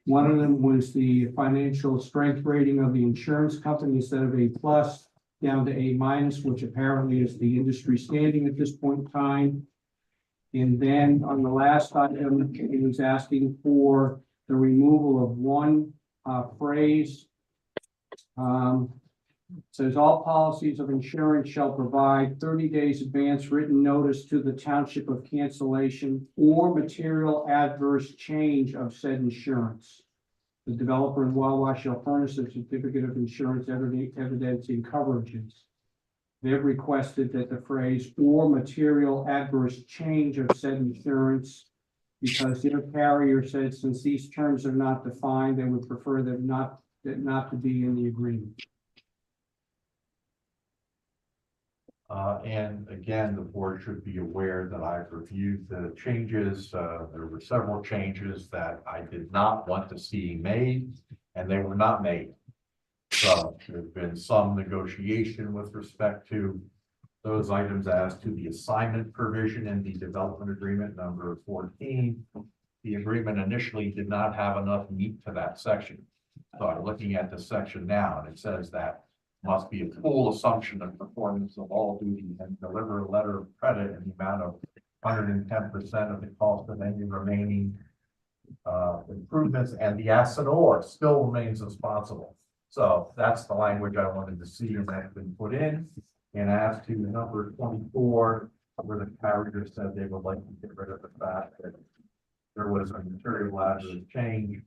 One of them was the financial strength rating of the insurance company instead of A+ down to A-, which apparently is the industry standing at this point in time. And then on the last item, it was asking for the removal of one phrase. Says all policies of insurance shall provide 30 days advance written notice to the township of cancellation or material adverse change of said insurance. The developer and Wawa shall furnish a certificate of insurance evidencing coverages. They've requested that the phrase or material adverse change of said insurance, because their carrier said since these terms are not defined, they would prefer them not to be in the agreement. And again, the board should be aware that I've reviewed the changes. There were several changes that I did not want to see made, and they were not made. So there's been some negotiation with respect to those items as to the assignment provision in the development agreement number 14. The agreement initially did not have enough meat to that section. So I'm looking at the section now, and it says that must be a full assumption of performance of all duties and deliver a letter of credit in the amount of 110% of the cost of any remaining improvements, and the asset still remains responsible. So that's the language I wanted to see, and that's been put in. And as to number 24, where the carrier said they would like to get rid of the fact that there was a material adverse change,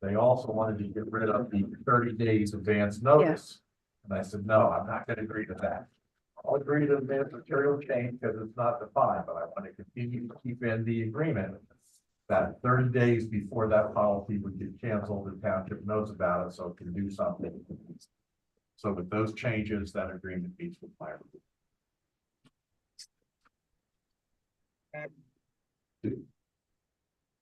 they also wanted to get rid of the 30 days advance notice. And I said, no, I'm not going to agree to that. I'll agree to the material change because it's not defined, but I want to continue to keep in the agreement that 30 days before that policy would get canceled, the township knows about it, so it can do something. So with those changes, that agreement meets with my review.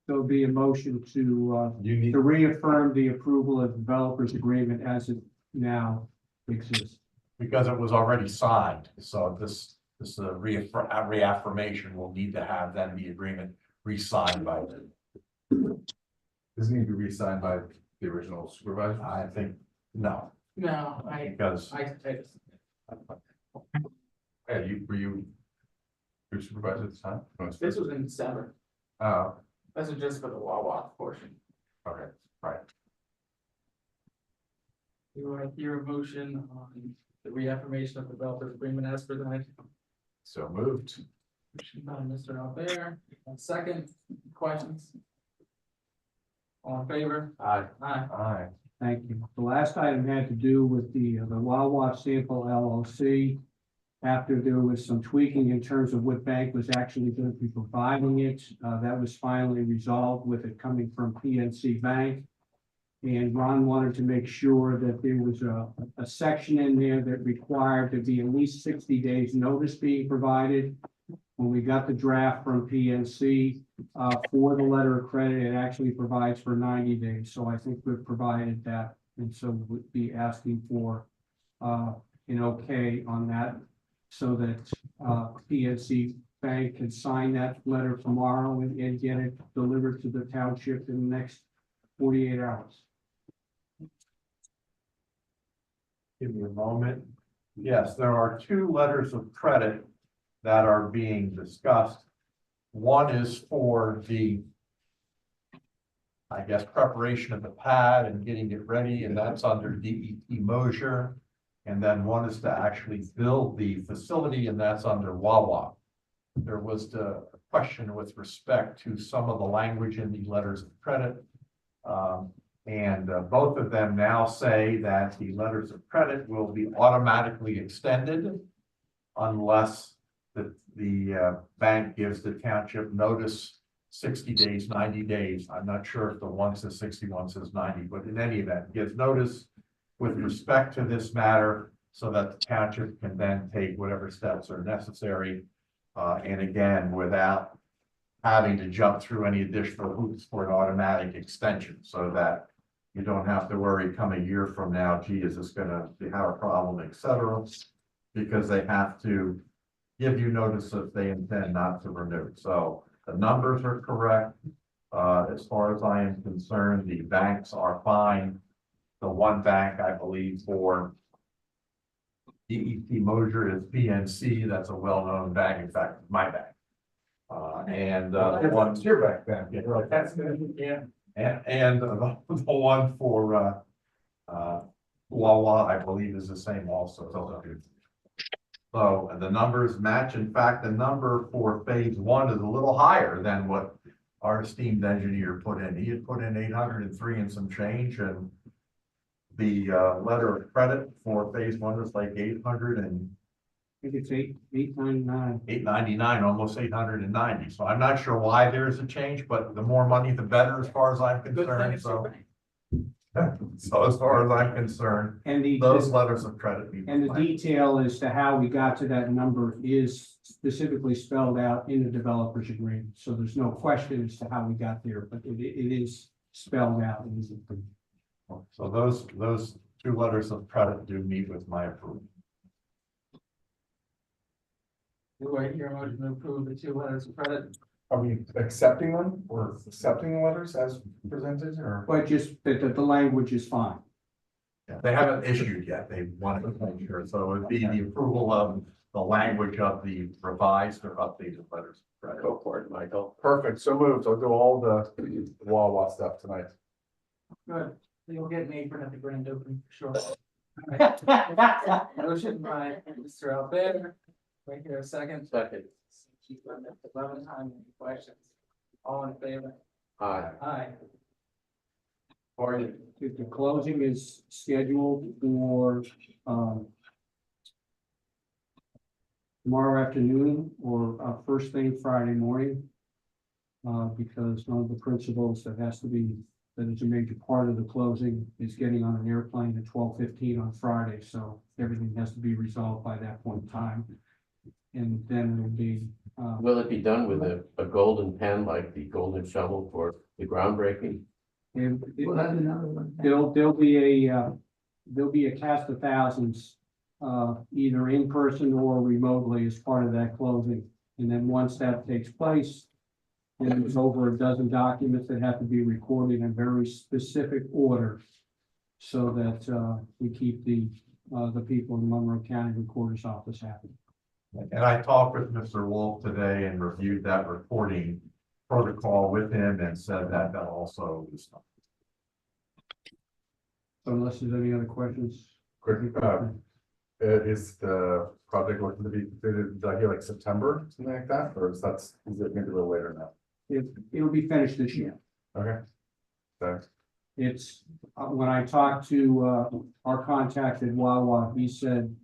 There'll be a motion to reaffirm the approval of the developers agreement as it now exists. Because it was already signed, so this reaffirmation will need to have then the agreement re-signed by the. Does it need to be re-signed by the original supervisor? I think no. No, Because Yeah, were you your supervisor at the time? this was in December. Oh, This is just for the Wawa portion. okay, right. You want to hear a motion on the reaffirmation of the developers agreement as presented? So moved. Motion by Mr. Albert, second, questions? All in favor? Aye. Aye. Aye. Thank you. The last item had to do with the Wawa Sample LLC. After there was some tweaking in terms of what bank was actually going to be providing it, that was finally resolved with it coming from PNC Bank. And Ron wanted to make sure that there was a section in there that required to be at least 60 days notice being provided. When we got the draft from PNC for the letter of credit, it actually provides for 90 days. So I think we've provided that. And so we'll be asking for an okay on that so that PNC Bank can sign that letter tomorrow and get it delivered to the township in the next 48 hours. Give me a moment. Yes, there are two letters of credit that are being discussed. One is for the, I guess, preparation of the pad and getting it ready, and that's under DEP Mosier. And then one is to actually build the facility, and that's under Wawa. There was a question with respect to some of the language in the letters of credit. And both of them now say that the letters of credit will be automatically extended unless the bank gives the township notice 60 days, 90 days. I'm not sure if the one says 60, one says 90, but in any event, gives notice with respect to this matter so that the township can then take whatever steps are necessary. And again, without having to jump through any additional hoops for an automatic extension, so that you don't have to worry come a year from now, gee, is this going to have a problem, etc. Because they have to give you notice if they intend not to renew. So the numbers are correct. As far as I am concerned, the banks are fine. The one bank, I believe, for DEP Mosier is PNC. That's a well-known bank, in fact, my bank. The one, It's your back then. Yeah. You're like, that's good. Yeah. and the one for, Wawa, I believe is the same also. So the numbers match. In fact, the number for phase one is a little higher than what our esteemed engineer put in. He had put in 803 and some change, and the letter of credit for phase one is like 800 and I think it's 899. 899, almost 890. So I'm not sure why there's a change, but the more money, the better, as far as I'm Good thing concerned. it's So, your bank. so as far as I'm concerned, And those letters of credit. need to and the be detail as to how we got to that number is specifically spelled out in the developer's agreement. So there's no question as to how we got there, but it is spelled out. So those two letters of credit do meet with my approval. Do I hear a motion to approve the 2 letters of credit? Are we accepting them or accepting the letters as presented or? But just that the language is fine. Yeah, they haven't issued yet. They wanted to make sure. So it would be the approval of the language of the revised or updated letters of credit. Go for it, Michael. Perfect, so moved. I'll do all the Wawa stuff tonight. Good. You'll get an apron at the grand opening for sure. Motion by Mr. Albert. Wait here a second. Second. Keep on at 11 time. Any questions? All in favor? Aye. Aye. The closing is scheduled for, tomorrow afternoon or, first thing Friday morning. Because one of the principles that has to be, that is a major part of the closing is getting on an airplane at 12:15 on Friday, so everything has to be resolved by that point in time. And then it'll be, Will it be done with a golden pen like the golden shovel for the groundbreaking? there'll be a cast of thousands, either in person or remotely as part of that closing. And then once that takes place, then there's over a dozen documents that have to be recorded in very specific order so that, we keep the people in Monroe County Recorder's Office happy. And I talked with Mr. Wolf today and reviewed that recording protocol with him and said that also was done. So unless there's any other questions. Quick, is the project looking to be completed, did I hear like September, something like that, or is it maybe a little later now? It'll be finished this year. Okay. Thanks. It's, when I talked to, our contact at Wawa, he said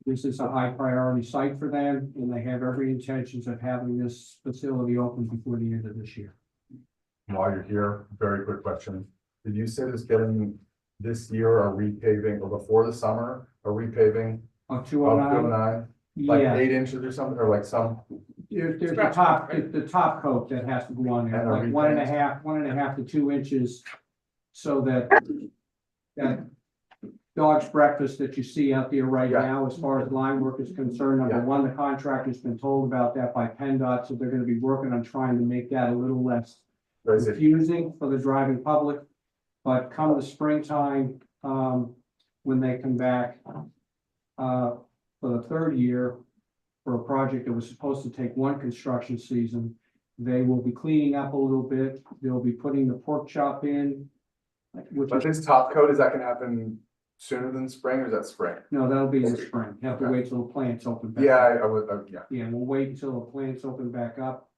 this is a high priority site for them and they have every intentions of having this facility open before the end of this year. While you're here, very quick question. Did you say this getting this year or repaving or before the summer or repaving Of of 209, 209? Like yeah, 8 inches or something, or like some, there's the top coat that has to go on there, And a like repaint. 1.5 to 2 inches. So that dog's breakfast that you see out there right Yeah. now, as far as line work is concerned, number Yeah. one, the contractor's been told about that by PennDOT, so they're gonna be working on trying to make that a little less is it, confusing for the driving public. But come the springtime, when they come back, for the third year, for a project that was supposed to take one construction season, they will be cleaning up a little bit. They'll be putting the pork chop in, which but is, this top coat, is that gonna happen sooner than spring or is that spring? no, that'll be in the spring. You have to Okay. wait till the plant's open back. Yeah, up. I would, yeah. Yeah, we'll wait until the plant's open back up.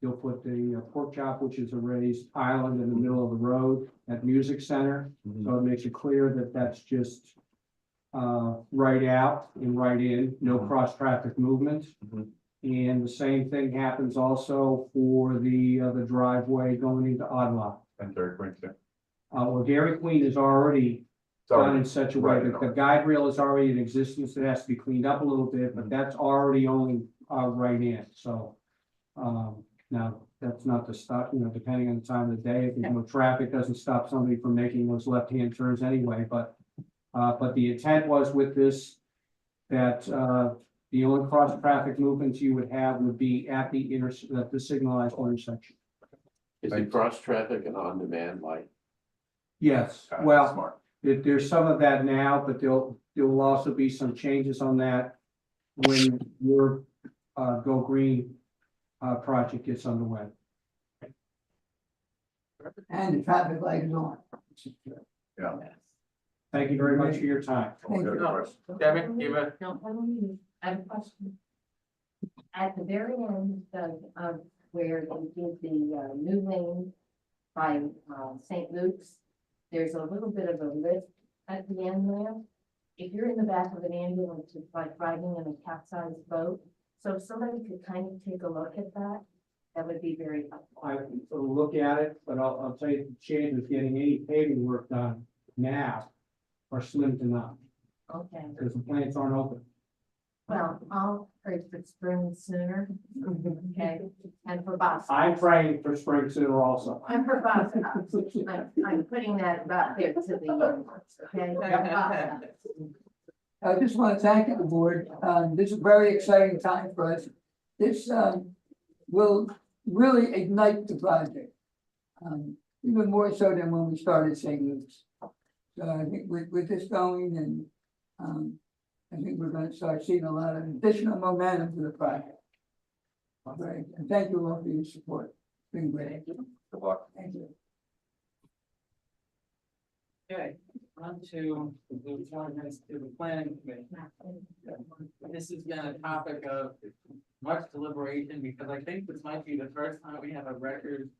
You'll put the pork chop, which is a raised island in the middle of the road at Music Center. So it makes it clear that that's just right out and right in, no Mhm. cross-traffic movement. Mhm. And the same thing happens also for the driveway going into Odd Lot. And Dairy Queen too. Well, Dairy Queen is already done in such a way right, that the guide rail is already in existence. It has to be cleaned up a little bit, but that's already only right in, so. Now, that's not to stop, depending on the time of the day, if there's no traffic, doesn't stop somebody from making those left-hand turns anyway, but the intent was with this, that, the only cross-traffic movements you would have would be at the signalized intersection. Is it cross traffic and on demand light? Yes, Okay, well, smart. there's some of that now, but there will also be some changes on that when your Go Green project gets underway. And the traffic light is on. Yeah. Thank you very much for your time. Okay, No. question. Debbie, you have No, I have a question. At the very end of where they did the new lane by St. Luke's, there's a little bit of a lift at the end there. If you're in the back of an ambulance, it's like riding in a capsized boat. So if somebody could kind of take a look at that, that would be very helpful. I can sort of look at it, but I'll tell you, the change of getting any paving work done now are slim to none, Okay, because the plants aren't open. well, I'll pray for spring sooner, okay, and for Boston. I'm praying for spring sooner also. And for Boston, I'm putting that about there to the end, okay? Boston. I just want to thank the board. This is a very exciting time for us. This will really ignite the project. Even more so than when we started St. Luke's. So I think with this going and I think we're going to start seeing a lot of additional momentum to the project. Great, and thank you all for your support. It's been great. Good luck. Thank you. Okay, on to the appointments to the planning committee. This has been a topic of much deliberation because I think this might be the first time we have a record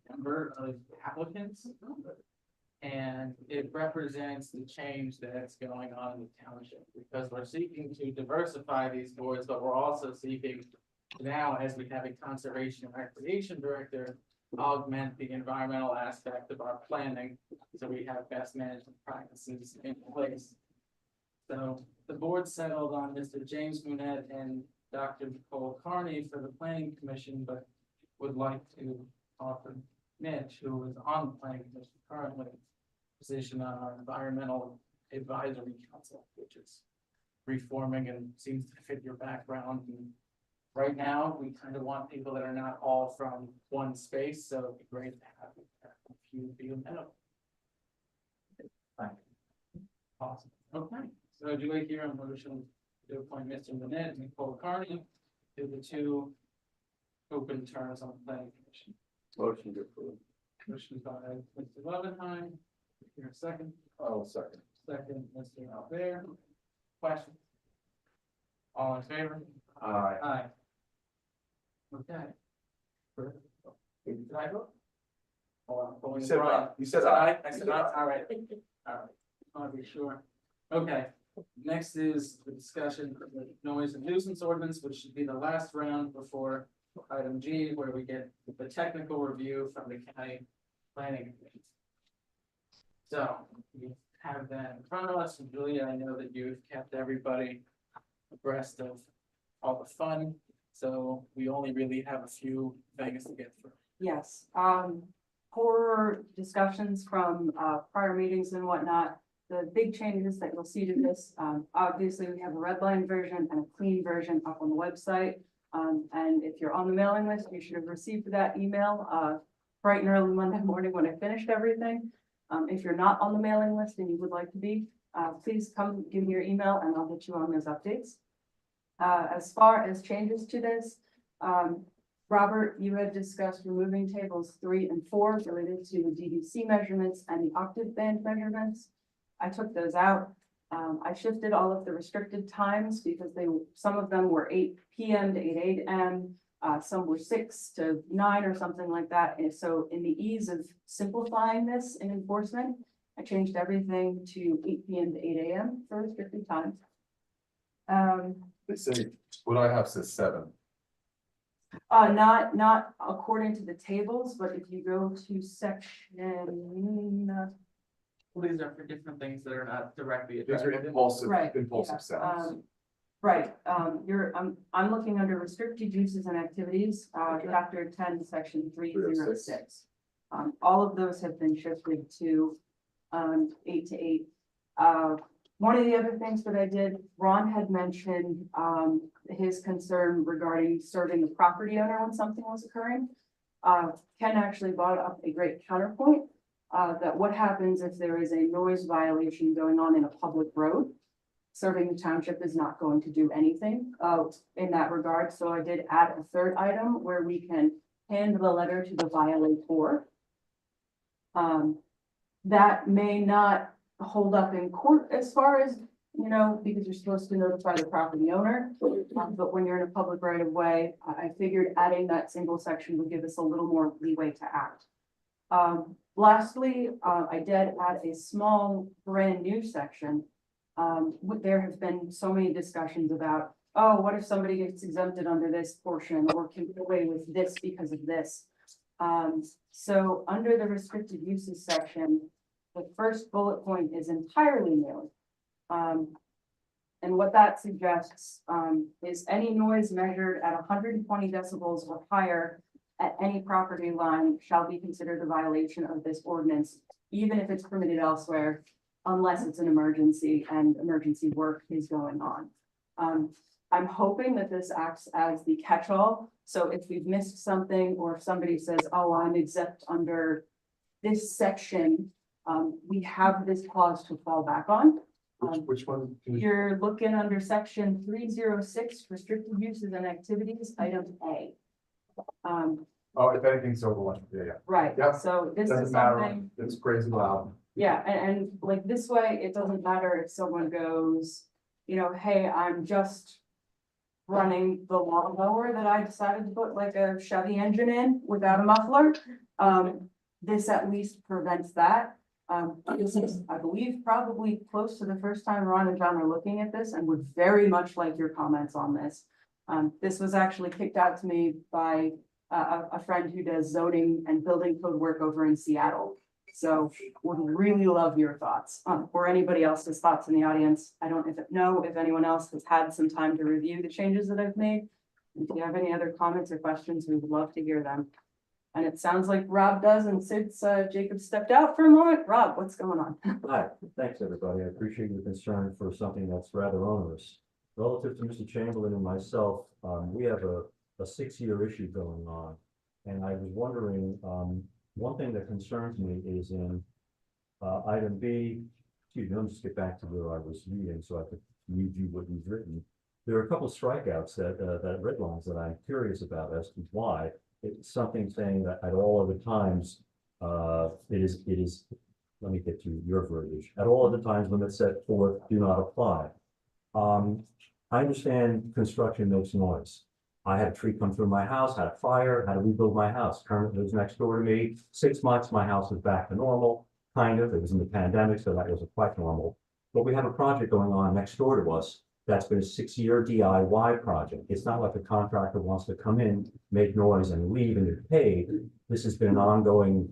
number of applicants. And it represents the change that's going on in the township because we're seeking to diversify these boards, but we're also seeking now, as we have a conservation and recreation director, augment the environmental aspect of our planning, so we have best management practices in place. So the board settled on Mr. James Munet and Dr. Nicole Carney for the planning commission, but would like to offer Mitch, who is on the planning commission currently, position on our environmental advisory council, which is reforming and seems to fit your background. And right now, we kind of want people that are not all from one space, so it'd be great to have a few be amenable. Awesome. Okay, so do I hear a motion to appoint Mr. Manette and Nicole Carney to the two open terms on the planning commission? Motion to approve. Motion by Mr. Levenheim. Here a second. Oh, second. Second, Mr. Albert. Questions? All in favor? Aye. Aye. Okay. Did I vote? Oh, I'm going You said Brian. aye. You said aye. I said aye, all right. All right, I want to be sure. Okay, next is the discussion of the noise and nuisance ordinance, which should be the last round before item G, where we get the technical review from the county planning commission. So we have that in front of us, and Julia, I know that you've kept everybody abreast of all the fun, so we only really have a few things to get through. Yes, for discussions from prior meetings and whatnot, the big changes that you'll see to this, obviously, we have a red line version and a clean version up on the website. And if you're on the mailing list, you should have received that email bright and early Monday morning when I finished everything. If you're not on the mailing list and you would like to be, please come give me your email and I'll get you on those updates. As far as changes to this, Robert, you had discussed removing tables 3 and 4 related to the DDC measurements and the octave band measurements. I took those out. I shifted all of the restricted times because some of them were 8 PM to 8 AM. Some were 6 to 9 or something like that. And so in the ease of simplifying this in enforcement, I changed everything to 8 PM to 8 AM for restricted times. They say, what I have says 7. Not according to the tables, but if you go to section, Well, these are for different things that are not directly These are addressed. impulsive, Right, impulsive yeah, sounds. right, I'm looking under restricted uses and activities, chapter 10, section 306. All of those have been shifted to 8 to 8. One of the other things that I did, Ron had mentioned his concern regarding serving the property owner when something was occurring. Ken actually brought up a great counterpoint. That what happens if there is a noise violation going on in a public road? Serving the township is not going to do anything, in that regard, so I did add a third item where we can hand the letter to the violator. That may not hold up in court as far as, because you're supposed to notify the property owner. But when you're in a public right of way, I figured adding that single section would give us a little more leeway to act. Lastly, I did add a small brand new section. There have been so many discussions about, oh, what if somebody gets exempted under this portion or can get away with this because of this? So under the restricted uses section, the first bullet point is entirely new. And what that suggests, is any noise measured at 120 decibels or higher at any property line shall be considered a violation of this ordinance, even if it's permitted elsewhere, unless it's an emergency and emergency work is going on. I'm hoping that this acts as the catch-all. So if we've missed something, or if somebody says, oh, I'm exempt under this section, we have this clause to fall back on. Which one? You're looking under section 306, restricted uses and activities, item A. Oh, if anything's over one, yeah. Right, Yep. so this Doesn't is matter, something, it's crazy loud. yeah, and like this way, it doesn't matter if someone goes, hey, I'm just running the lawnmower that I decided to put like a Chevy engine in without a muffler. This at least prevents that. This is, I believe, probably close to the first time Ron and John are looking at this and would very much like your comments on this. This was actually kicked out to me by a friend who does zoning and building code work over in Seattle. So would really love your thoughts, or anybody else's thoughts in the audience. I don't know if anyone else has had some time to review the changes that I've made. If you have any other comments or questions, we would love to hear them. And it sounds like Rob does, and since Jacob stepped out for a moment, Rob, what's going on? Hi, thanks, everybody. I appreciate your concern for something that's rather onerous. Relative to Mr. Chamberlain and myself, we have a 6-year issue going on. And I was wondering, one thing that concerns me is in item B, let me just get back to where I was reading so I could read you what he's written. There are a couple of strikeouts that red lines that I'm curious about as to why. It's something saying that at all other times, it is, let me get to your verbiage. At all other times, limits set forth do not apply. I understand construction makes noise. I had a tree come through my house, had a fire, had to rebuild my house. Kermit lives next door to me. 6 months, my house is back to normal, kind of. It was in the pandemic, so that wasn't quite normal. But we have a project going on next door to us. That's been a 6-year DIY project. It's not like a contractor wants to come in, make noise and leave and get paid. This has been an ongoing,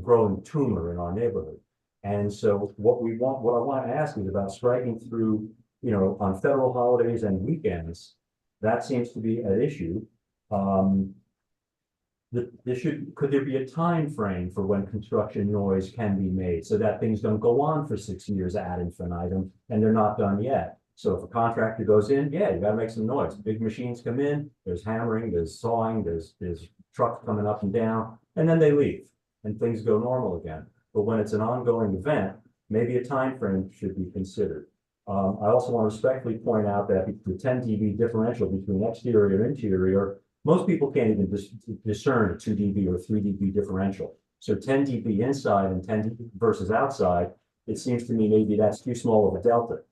growing tumor in our neighborhood. And so what I want to ask is about striking through, on federal holidays and weekends. That seems to be an issue. Could there be a time frame for when construction noise can be made so that things don't go on for 6 years ad infinitum and they're not done yet? So if a contractor goes in, yeah, you gotta make some noise. Big machines come in, there's hammering, there's sawing, there's trucks coming up and down, and then they leave and things go normal again. But when it's an ongoing event, maybe a time frame should be considered. I also want to respectfully point out that the 10 dB differential between exterior and interior, most people can't even discern a 2 dB or 3 dB differential. So 10 dB inside and 10 dB versus outside, it seems to me maybe that's too small of a delta.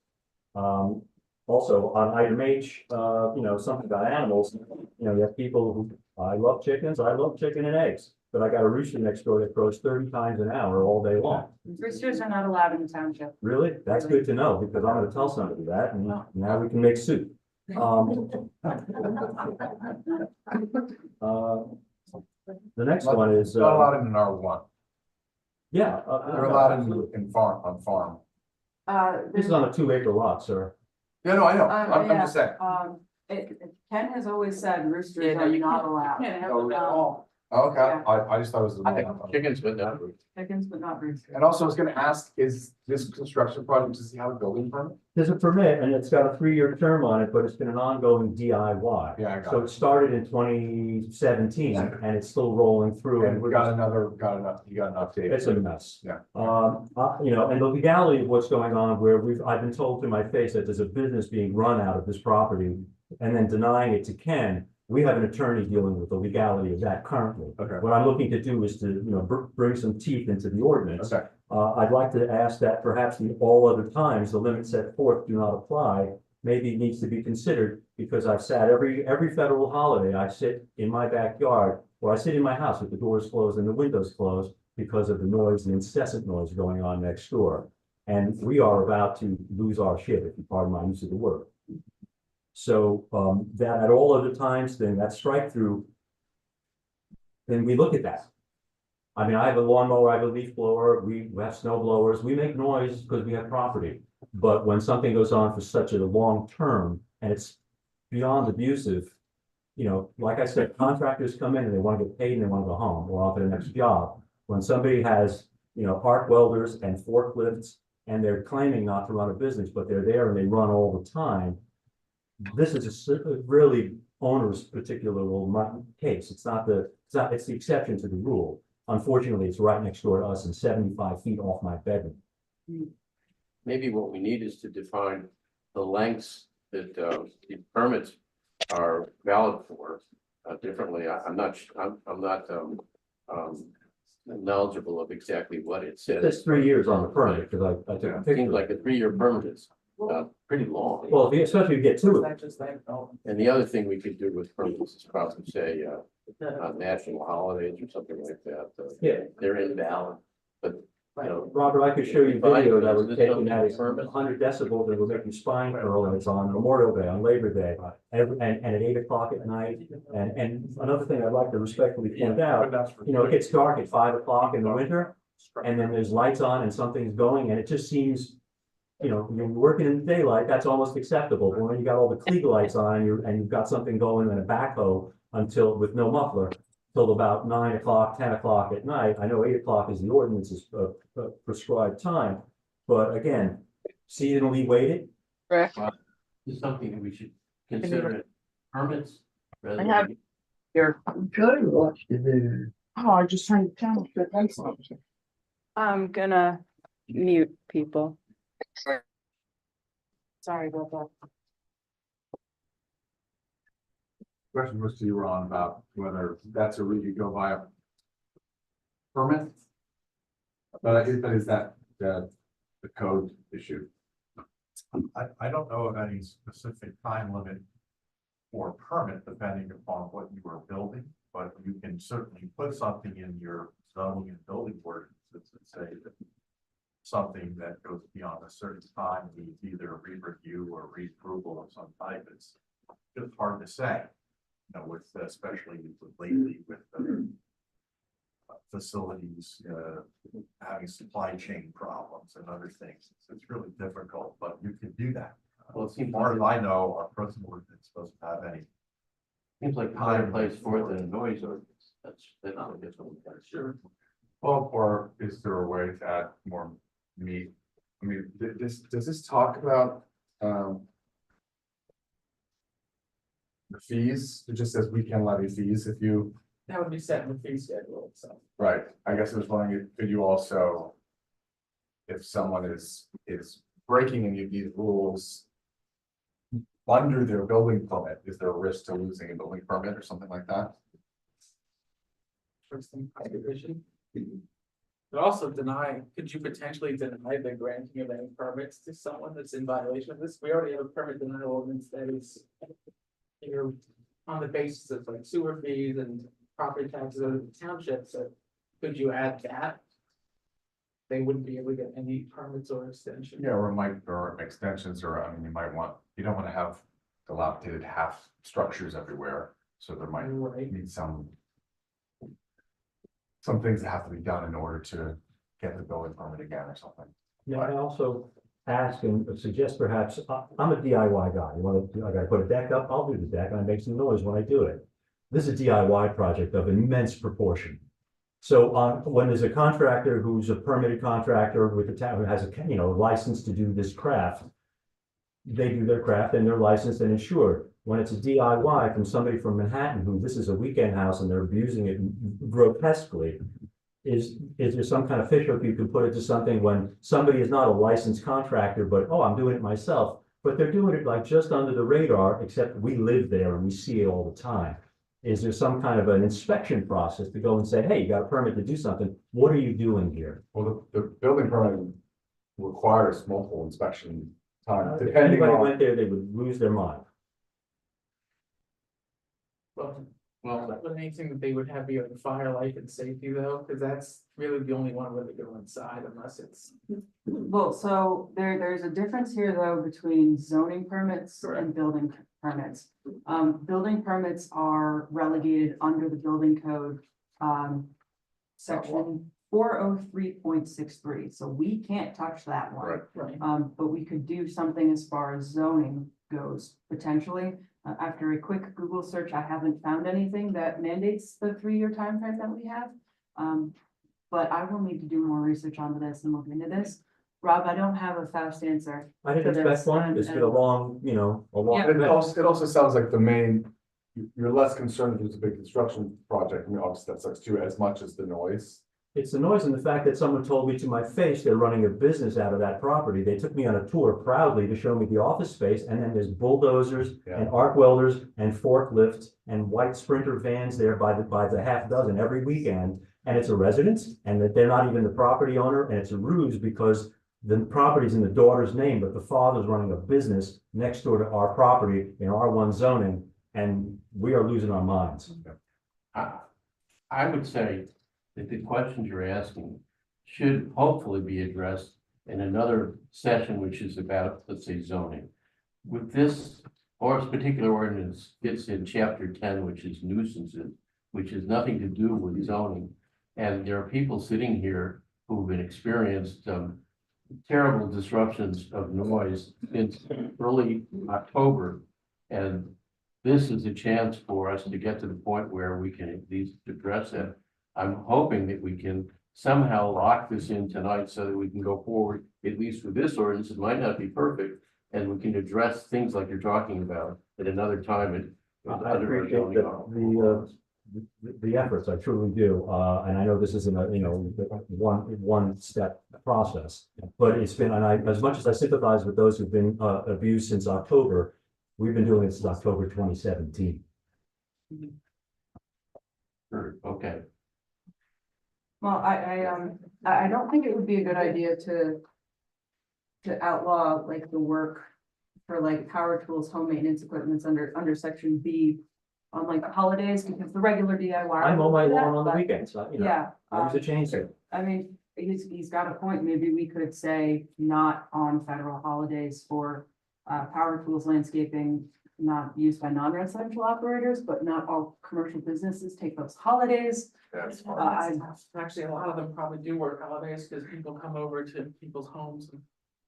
Also on item H, something about animals, you have people who, I love chickens, I love chicken and eggs, but I got a rooster next door that crows 30 times an hour all day long. Roosters are not allowed in the township. Really? That's good to know, because I'm gonna tell somebody that, and now we can make soup. The next one is, Not allowed in an R1. yeah. They're allowed on farm. This is on a 2-acre lot, sir. Yeah, no, I know. I'm just saying. Ken has always said roosters Yeah, no, are you not can't- allowed. Can't have them at all. Okay, Yeah. I just thought it was. I think chickens, but not roofs. Chickens, but not roofs. And also I was gonna ask, is this construction project, does he have a building permit? There's a permit and it's got a 3-year term on it, but it's been an ongoing DIY. Yeah, I got So it. it started in 2017 and it's still rolling through. And we got another, you got an update. It's a mess. Yeah. You know, and the legality of what's going on where I've been told to my face that there's a business being run out of this property and then denying it to Ken. We have an attorney dealing with the legality of that currently. Okay. What I'm looking to do is to, you know, bring some teeth into the ordinance. Okay, I'd like to ask that perhaps the all other times, the limits set forth do not apply. Maybe it needs to be considered because I've sat every federal holiday, I sit in my backyard or I sit in my house with the doors closed and the windows closed because of the noise, the incessant noise going on next door. And we are about to lose our shit, if you pardon my use of the word. So that at all other times, then that strike through, then we look at that. I mean, I have a lawnmower, I have a leaf blower, we have snow blowers, we make noise because we have property. But when something goes on for such a long term and it's beyond abusive, you know, like I said, contractors come in and they want to get paid and they want to go home or on to the next job. When somebody has, you know, arc welders and forklifts and they're claiming not to run a business, but they're there and they run all the time. This is a really onerous particular case. It's the exception to the rule. Unfortunately, it's right next door to us and 75 feet off my bedroom. Maybe what we need is to define the lengths that the permits are valid for differently. I'm not knowledgeable of exactly what it says. There's 3 years on the permit because I took a It picture. seems like a 3-year permit is pretty long. Well, especially if you get to it. That's just like, oh, And the other thing we could do with permits is probably say, national holidays or something like that. Yeah. They're invalid, but, you know, Robert, I could show you a video that was Is this taken something at with permits? 100 decibels and will make you spine curl, and it's on Memorial Day, on Labor Day, and at 8 o'clock at night. And another thing I'd like to respectfully point out, you know, it gets dark at 5 o'clock in the winter, and then there's lights on and something's going, and it just seems, you know, you're working in daylight, that's almost acceptable. But when you got all the Klieg lights on, and you've got something going in a backhoe with no muffler, till about 9 o'clock, 10 o'clock at night. I know 8 o'clock is the ordinance's prescribed time, but again, seasonally weighted. Rick, it's something that we should consider permits. rather I have- than- here, I'm trying to watch the video. oh, I just turned it down. I'm gonna mute people. Sorry about that. Question was to you, Ron, about whether that's a route you go via permit? But is that the code issue? I don't know of any specific time limit for permit, depending upon what you are building, but you can certainly put something in your zoning and building ordinances that say that something that goes beyond a certain time needs either a re-review or re-approval of some type. It's just hard to say. You know, with especially lately with facilities having supply chain problems and other things, it's really difficult. But you can do that. Well, it As seems far as I know, our present ordinance doesn't have any. Seems like time plays forth in a noise ordinance. That's not a different. Sure. well, or is there a way to add more meat? I mean, does this talk about, the fees? It just says we can levy fees if you, that would be set in the fee schedule, so. right, I guess I was wondering, could you also, if someone is breaking any of these rules under their building permit, is there a risk to losing a building permit or something like that? First thing, prohibition. But also could you potentially deny the granting of any permits to someone that's in violation of this? We already have a permit denial ordinance that is. You're on the basis of like sewer fees and property taxes of the township, so could you add that? They wouldn't be able to get any permits or extension. Yeah, or extensions, or, I mean, you don't want to have dilapidated half structures everywhere, so there might Right. need some things that have to be done in order to get the building permit again or something. Yeah, I also ask and suggest perhaps, I'm a DIY guy. I gotta put a deck up, I'll do the deck, and I make some noise when I do it. this is a DIY project of immense proportion. So when there's a contractor who's a permitted contractor with the town, who has a, license to do this craft, they do their craft and they're licensed and insured. When it's a DIY from somebody from Manhattan, who this is a weekend house and they're abusing it grotesquely, is there some kind of fish hook you can put it to something when somebody is not a licensed contractor, but, oh, I'm doing it myself, but they're doing it like just under the radar, except we live there and we see it all the time. Is there some kind of an inspection process to go and say, hey, you got a permit to do something, what are you doing here? Well, the building permit requires multiple inspection time, If depending anybody on. went there, they would lose their mind. Well, the main thing that they would have be on fire, life and safety though, because that's really the only one where they go inside unless it's. Well, so there's a difference here though between zoning permits and building permits. Building permits are relegated under the building code, section 403.63, so we can't touch that one. Right. Right. But we could do something as far as zoning goes, potentially. After a quick Google search, I haven't found anything that mandates the 3-year time frame that we have. But I will need to do more research onto this and look into this. Rob, I don't have a fast answer. I didn't For expect this, one, it's been a and- long, a long. Yeah. It also sounds like the main, you're less concerned if it's a big construction project, I mean, obviously that sucks too, as much as the noise. It's the noise and the fact that someone told me to my face they're running a business out of that property. They took me on a tour proudly to show me the office space, and then there's bulldozers Yeah. and arc welders and forklifts and white Sprinter vans there by the half dozen every weekend. And it's a residence, and that they're not even the property owner, and it's a ruse because the property's in the daughter's name, but the father's running a business next door to our property in R1 zoning, and we are losing our minds. I would say that the questions you're asking should hopefully be addressed in another session, which is about, let's say, zoning. With this, or this particular ordinance, it's in chapter 10, which is nuisances, which has nothing to do with zoning. And there are people sitting here who've been experienced terrible disruptions of noise since early October. And this is a chance for us to get to the point where we can at least address it. I'm hoping that we can somehow lock this in tonight so that we can go forward, at least with this ordinance. It might not be perfect, and we can address things like you're talking about at another time. I appreciate the efforts, I truly do, and I know this isn't a, one step process, but it's been, and as much as I sympathize with those who've been abused since October, we've been doing it since October 2017. Sure, okay. Well, I don't think it would be a good idea to outlaw like the work for like power tools, home maintenance equipments under section B on like holidays, because the regular DIY. I mow my would do that, lawn on the but- weekends, Yeah. I use a chainsaw. I mean, he's got a point. Maybe we could say not on federal holidays for power tools, landscaping, not used by non-residential operators, but not all commercial businesses take those holidays. That's Actually, a lot of them probably do work holidays because people come over to people's homes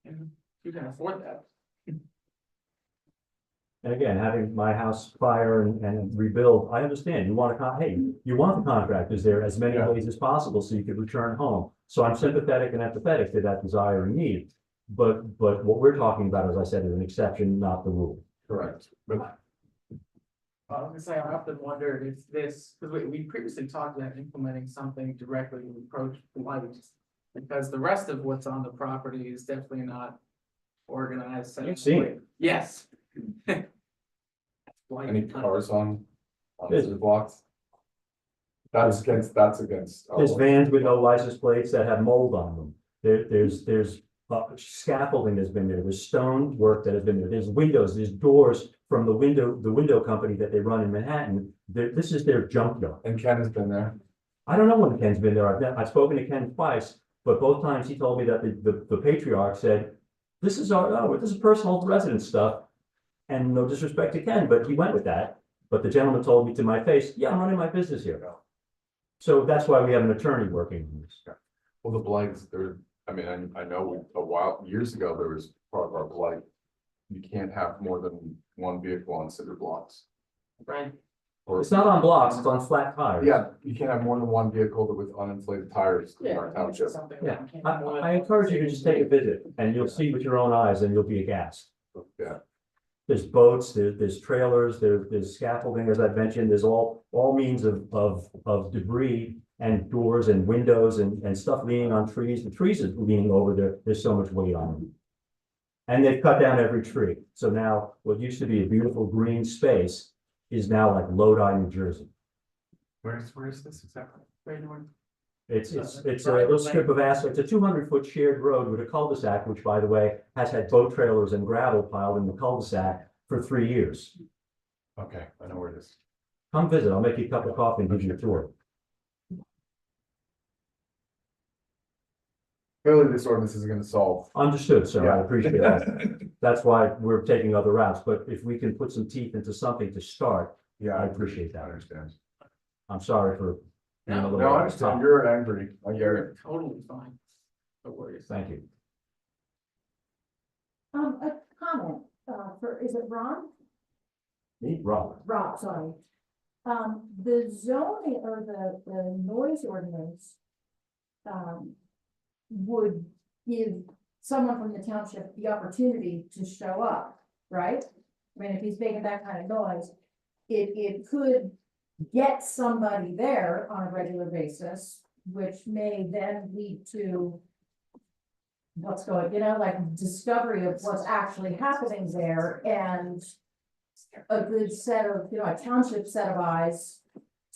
and you can afford that. And again, having my house fire and rebuild, I understand, you want you want the contractors there as many Yeah. days as possible so you could return home. So I'm sympathetic and empathetic to that desire and need. But what we're talking about, as I said, is an exception, not the rule. correct, but I was gonna say, I often wonder if this, because we previously talked about implementing something directly to approach lights. Because the rest of what's on the property is definitely not organized. You've seen it. Yes. any cars on Yes. city blocks? That's against. There's vans with no license plates that have mold on them. There's scaffolding that's been there. There's stone work that has been there. There's windows, there's doors from the window company that they run in Manhattan. This is their junkyard. And Ken has been there. I don't know when Ken's been there. I've spoken to Ken twice, but both times he told me that the patriarch said, this is personal residence stuff. And no disrespect to Ken, but he went with that. But the gentleman told me to my face, yeah, I'm running my business here. So that's why we have an attorney working on this. Well, the blights, I know years ago, there was part of our blight. You can't have more than one vehicle on cinder blocks. Right. Or, It's not on blocks, it's on flat tires. yeah, you can't have more than one vehicle with uninflated tires in our township. Yeah, I encourage you to just take a visit and you'll see with your own eyes and you'll be aghast. Yeah, There's boats, there's trailers, there's scaffolding, as I've mentioned, there's all means of debris and doors and windows and stuff leaning on trees. The trees are leaning over there, there's so much weight on them. And they've cut down every tree. So now what used to be a beautiful green space is now like Lodi, New Jersey. where is this exactly? It's a little strip of asphalt, it's a 200-foot shared road with a cul-de-sac, which by the way, has had boat trailers and gravel piled in the cul-de-sac for 3 years. Okay, I know where it is. Come visit, I'll make you a cup of coffee and give you a tour. Clearly, this ordinance is gonna solve. Understood, sir, I Yeah. appreciate that. That's why we're taking other routes, but if we can put some teeth into something to start, Yeah, I appreciate I that. understand. I'm sorry for being a No, little. No, I over the understand. top. You're angry. I get it. You're totally fine. No worries. Thank you. A comment, is it Ron? Me, Rob. Rob, sorry. The zoning or the noise ordinance, would give someone from the township the opportunity to show up, right? I mean, if he's making that kind of noise, it could get somebody there on a regular basis, which may then lead to what's going, like discovery of what's actually happening there and a good set of, a township set of eyes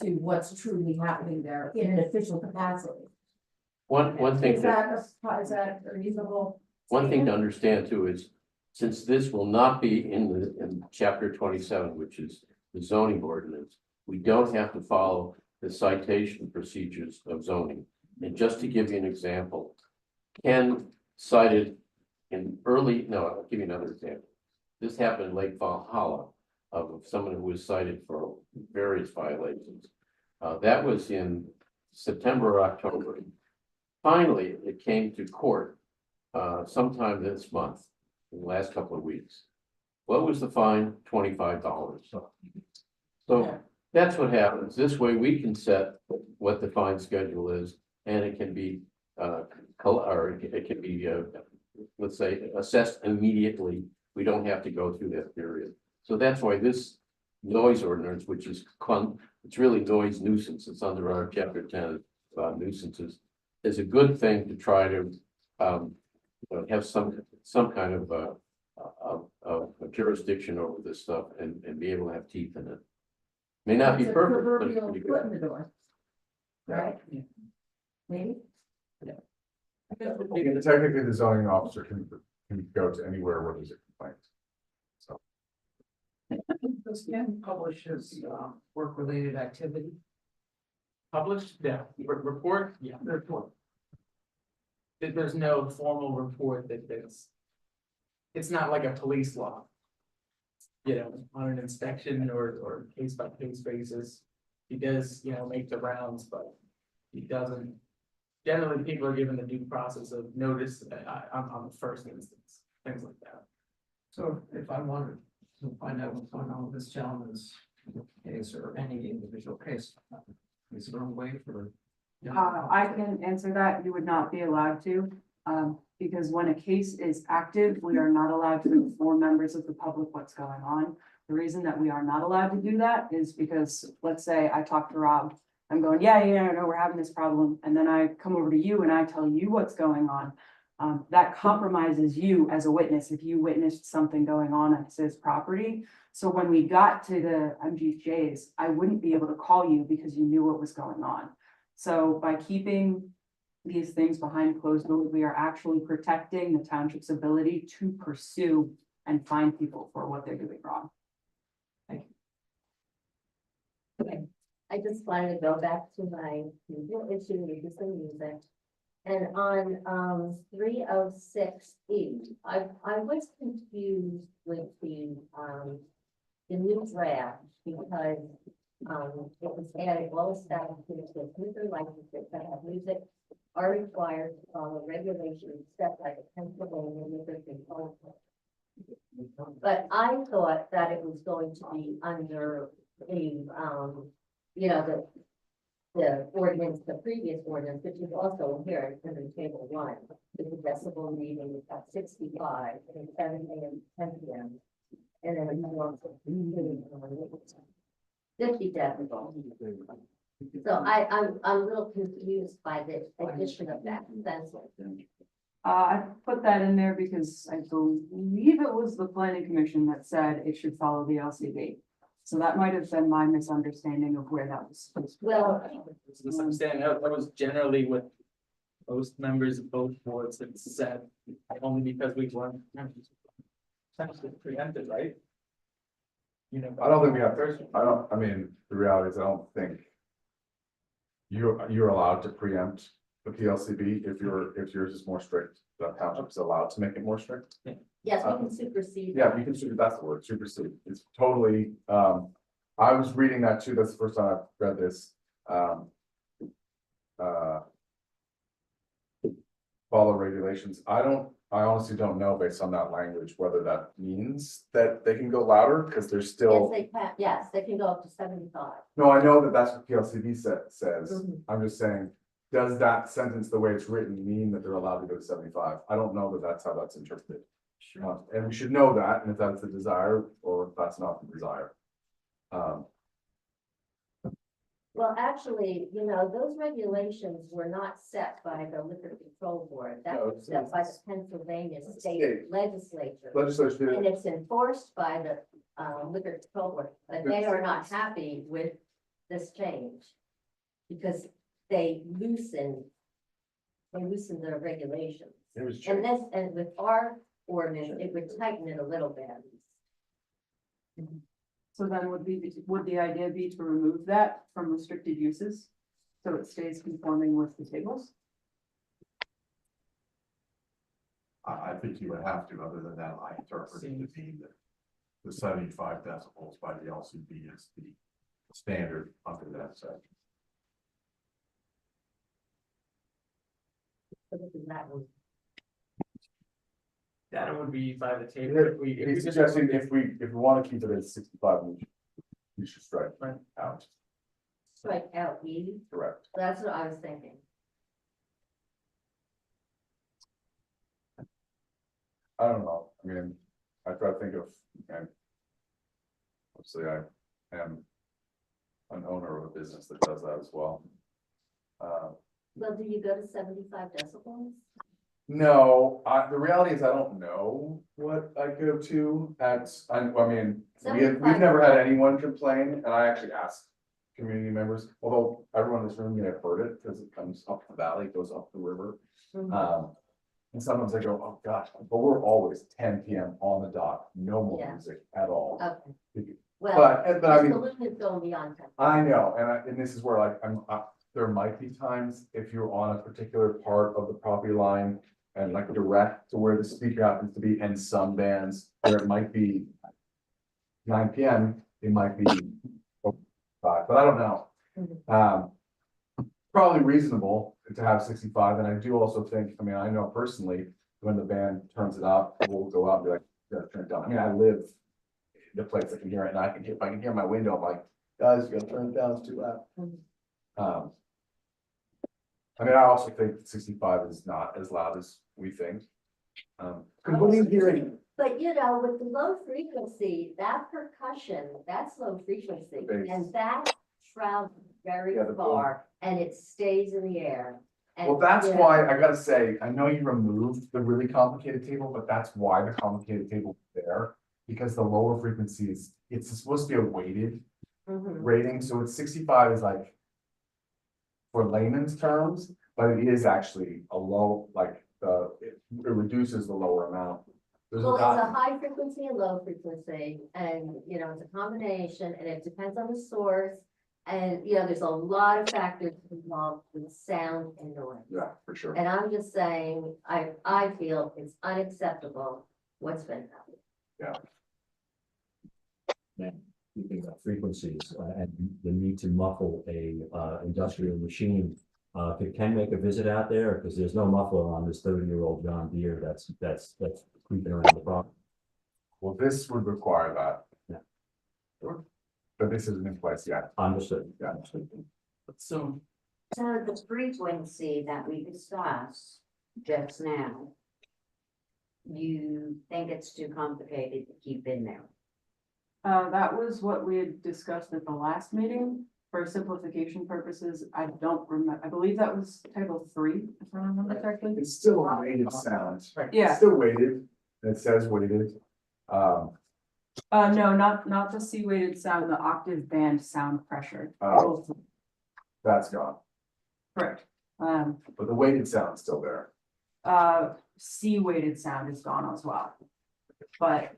to what's truly happening there in an official capacity. One thing Is that, that a reasonable? one thing to statement? understand too is, since this will not be in chapter 27, which is the zoning ordinance, we don't have to follow the citation procedures of zoning. And just to give you an example, Ken cited I'll give you another example. This happened in Lake Valhalla of someone who was cited for various violations. That was in September or October. Finally, it came to court sometime this month, in the last couple of weeks. What was the fine? $25. So that's what happens. This way we can set what the fine schedule is, and it can be let's say, assessed immediately. We don't have to go through that period. So that's why this noise ordinance, which is it's really noise nuisance. It's under our chapter 10 nuisances, is a good thing to try to have some kind of a jurisdiction over this stuff and be able to have teeth in it. May not be It's a perfect, but it's proverbial pretty foot in good. the door. Right? Maybe? Technically, the zoning officer can go to anywhere where there's a complaint. So, Does Ken publish his work-related activity? Published, yeah, report, yeah. Report. There's no formal report that it's not like a police law. On an inspection or case by case basis. He does, make the rounds, but he doesn't. Generally, people are given the due process of notice on the first instance, things like that. So if I wanted to find out what's going on with this gentleman's case or any individual case, is there a way for? I can answer that. You would not be allowed to, because when a case is active, we are not allowed to inform members of the public what's going on. The reason that we are not allowed to do that is because, let's say I talk to Rob, I'm going, yeah, no, we're having this problem. And then I come over to you and I tell you what's going on. That compromises you as a witness if you witnessed something going on his property. So when we got to the MGJs, I wouldn't be able to call you because you knew what was going on. So by keeping these things behind closed doors, we are actually protecting the township's ability to pursue and find people for what they're doing wrong. I just wanted to go back to my usual issue with the music. And on 306E, I was confused with the new draft because it was added all establishments with liquor licenses that have music are required to follow regulations set by the Pennsylvania Liquor Control Board. But I thought that it was going to be under you know, the ordinance, the previous ordinance, which is also here in table one, the decibel reading is at 65 and 7 a.m. to 10 p.m. And then we also 50 decibels. So I'm a little confused by the addition of that sensor. I put that in there because I believe it was the planning commission that said it should follow the LCD. So that might have been my misunderstanding of where that was supposed to. Well, Misunderstanding, that was generally what most members of both boards had said, only because we weren't essentially preempted, right? You know. I don't think we have, I mean, the reality is, I don't think you're allowed to preempt the PLCB if yours is more strict, the township's allowed to make it more strict. yes, we can supersede. Yeah, you can super, that's the word, supersede. It's totally, I was reading that too. That's the first time I've read this. Follow regulations. I honestly don't know based on that language, whether that means that they can go louder because there's Yes, still. they can, yes, they can go up to 75. No, I know that that's what PLCB says. Mhm. I'm just saying, does that sentence, the way it's written, mean that they're allowed to go to 75? I don't know that that's how that's interpreted. And we should know that, and if that's the desire, or if that's not the desire. Well, actually, you know, those regulations were not set by the Liquor Control Board. That No, was set by the Pennsylvania State State. Legislature. Legislature, And it's enforced by the Liquor Control Board, but they are not happy with this change. Because they loosen the regulations. it was And changed. and with our ordinance, it would tighten it a little bit. So then would the idea be to remove that from restricted uses? So it stays conforming with the tables? I think you would have to, other than that, I interpret it to be that the 75 decibels by the LCD is the standard under that section. So this is that one. That would be by the table. If we He's just- suggesting if we want to keep it at 65, we should strike Right. out, Strike out E, correct. that's what I was thinking. I don't know, I mean, I try to think of, and obviously I am an owner of a business that does that as well. Well, do you go to 75 decibels? No, the reality is I don't know what I go to I mean, we've never had anyone complain, and I actually asked community members, although everyone in this room may have heard it, because it comes up the valley, goes up the river. And sometimes I go, oh gosh, but we're always 10 p.m. on the dot, no more Yeah. music at all. Okay. Well, But I the mean, solution is going beyond 10. I know, and this is where like, there might be times if you're on a particular part of the property line and like direct to where the speaker happens to be, and some bands, where it might be 9 p.m., it might be 5, but I don't know. Probably reasonable to have 65, and I do also think, I mean, I know personally, when the band turns it up, we'll go out and be like, gotta turn it down. I mean, I live in the place I can hear it, and if I can hear my window, I'm like, guys, you gotta turn it down, it's too loud. I mean, I also think 65 is not as loud as we think. Cause what are you hearing? But you know, with the low frequency, that percussion, that's low frequency, Bass. and that travels very Yeah, the boom. far, and it stays in the air. And, Well, that's you know, why I gotta say, I know you removed the really complicated table, but that's why the complicated table is there. Because the lower frequencies, it's supposed to be a weighted mhm. rating, so it's 65 is like. For layman's terms, but it is actually a low, like, it reduces the lower amount. There's Well, it's a not- high frequency and low frequency, and, you know, it's a combination, and it depends on the source. And, you know, there's a lot of factors involved with sound and noise. Yeah, for sure. And I'm just saying, I feel it's unacceptable what's been happening. Speaking of frequencies and the need to muffle a industrial machine, can make a visit out there, because there's no muffler on this 30-year-old John Deere that's creeping around the property. Well, this would require that. Yeah. Sure. but this isn't in place yet. Understood. Yeah. So, So the frequency that we discussed just now, you think it's too complicated to keep in there? That was what we had discussed at the last meeting. For simplification purposes, I don't remember, I believe that was table 3, if I remember correctly. It's still a weighted sound. Yeah. It's still weighted. It says weighted. No, not the C-weighted sound, the octave band sound pressure. Oh. That's gone, Correct. but the weighted sound's still there. C-weighted sound is gone as well. But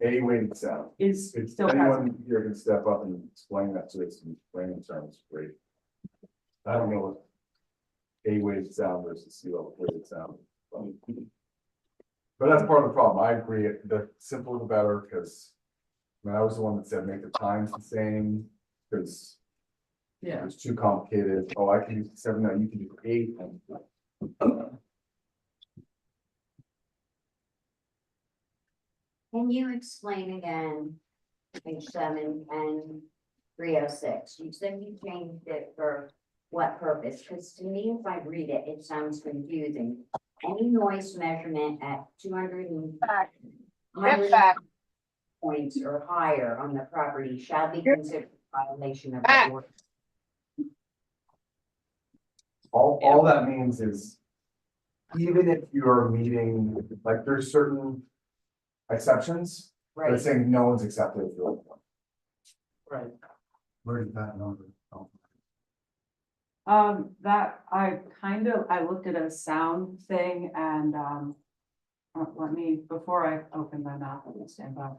A weighted sound. is If still present. anyone here can step up and explain that to us, explain terms, great. I don't know what A weighted sound versus C level weighted sound. But that's part of the problem. I agree. The simpler the better, because I was the one that said make the times the same, because Yeah. it's too complicated. Oh, I can do 7, no, you can do 8. Can you explain again, page 7 and 306? You said you changed it for what purpose? Because to me, if I read it, it sounds confusing. Any noise measurement at 200 points or higher on the property shall be considered a violation of the ordinance. All that means is, even if you're meeting, like, there's certain exceptions, but Right, it's saying no one's accepted if you're. right, Where did that number? That I looked at a sound thing and, let me, before I open my mouth, let me stand by.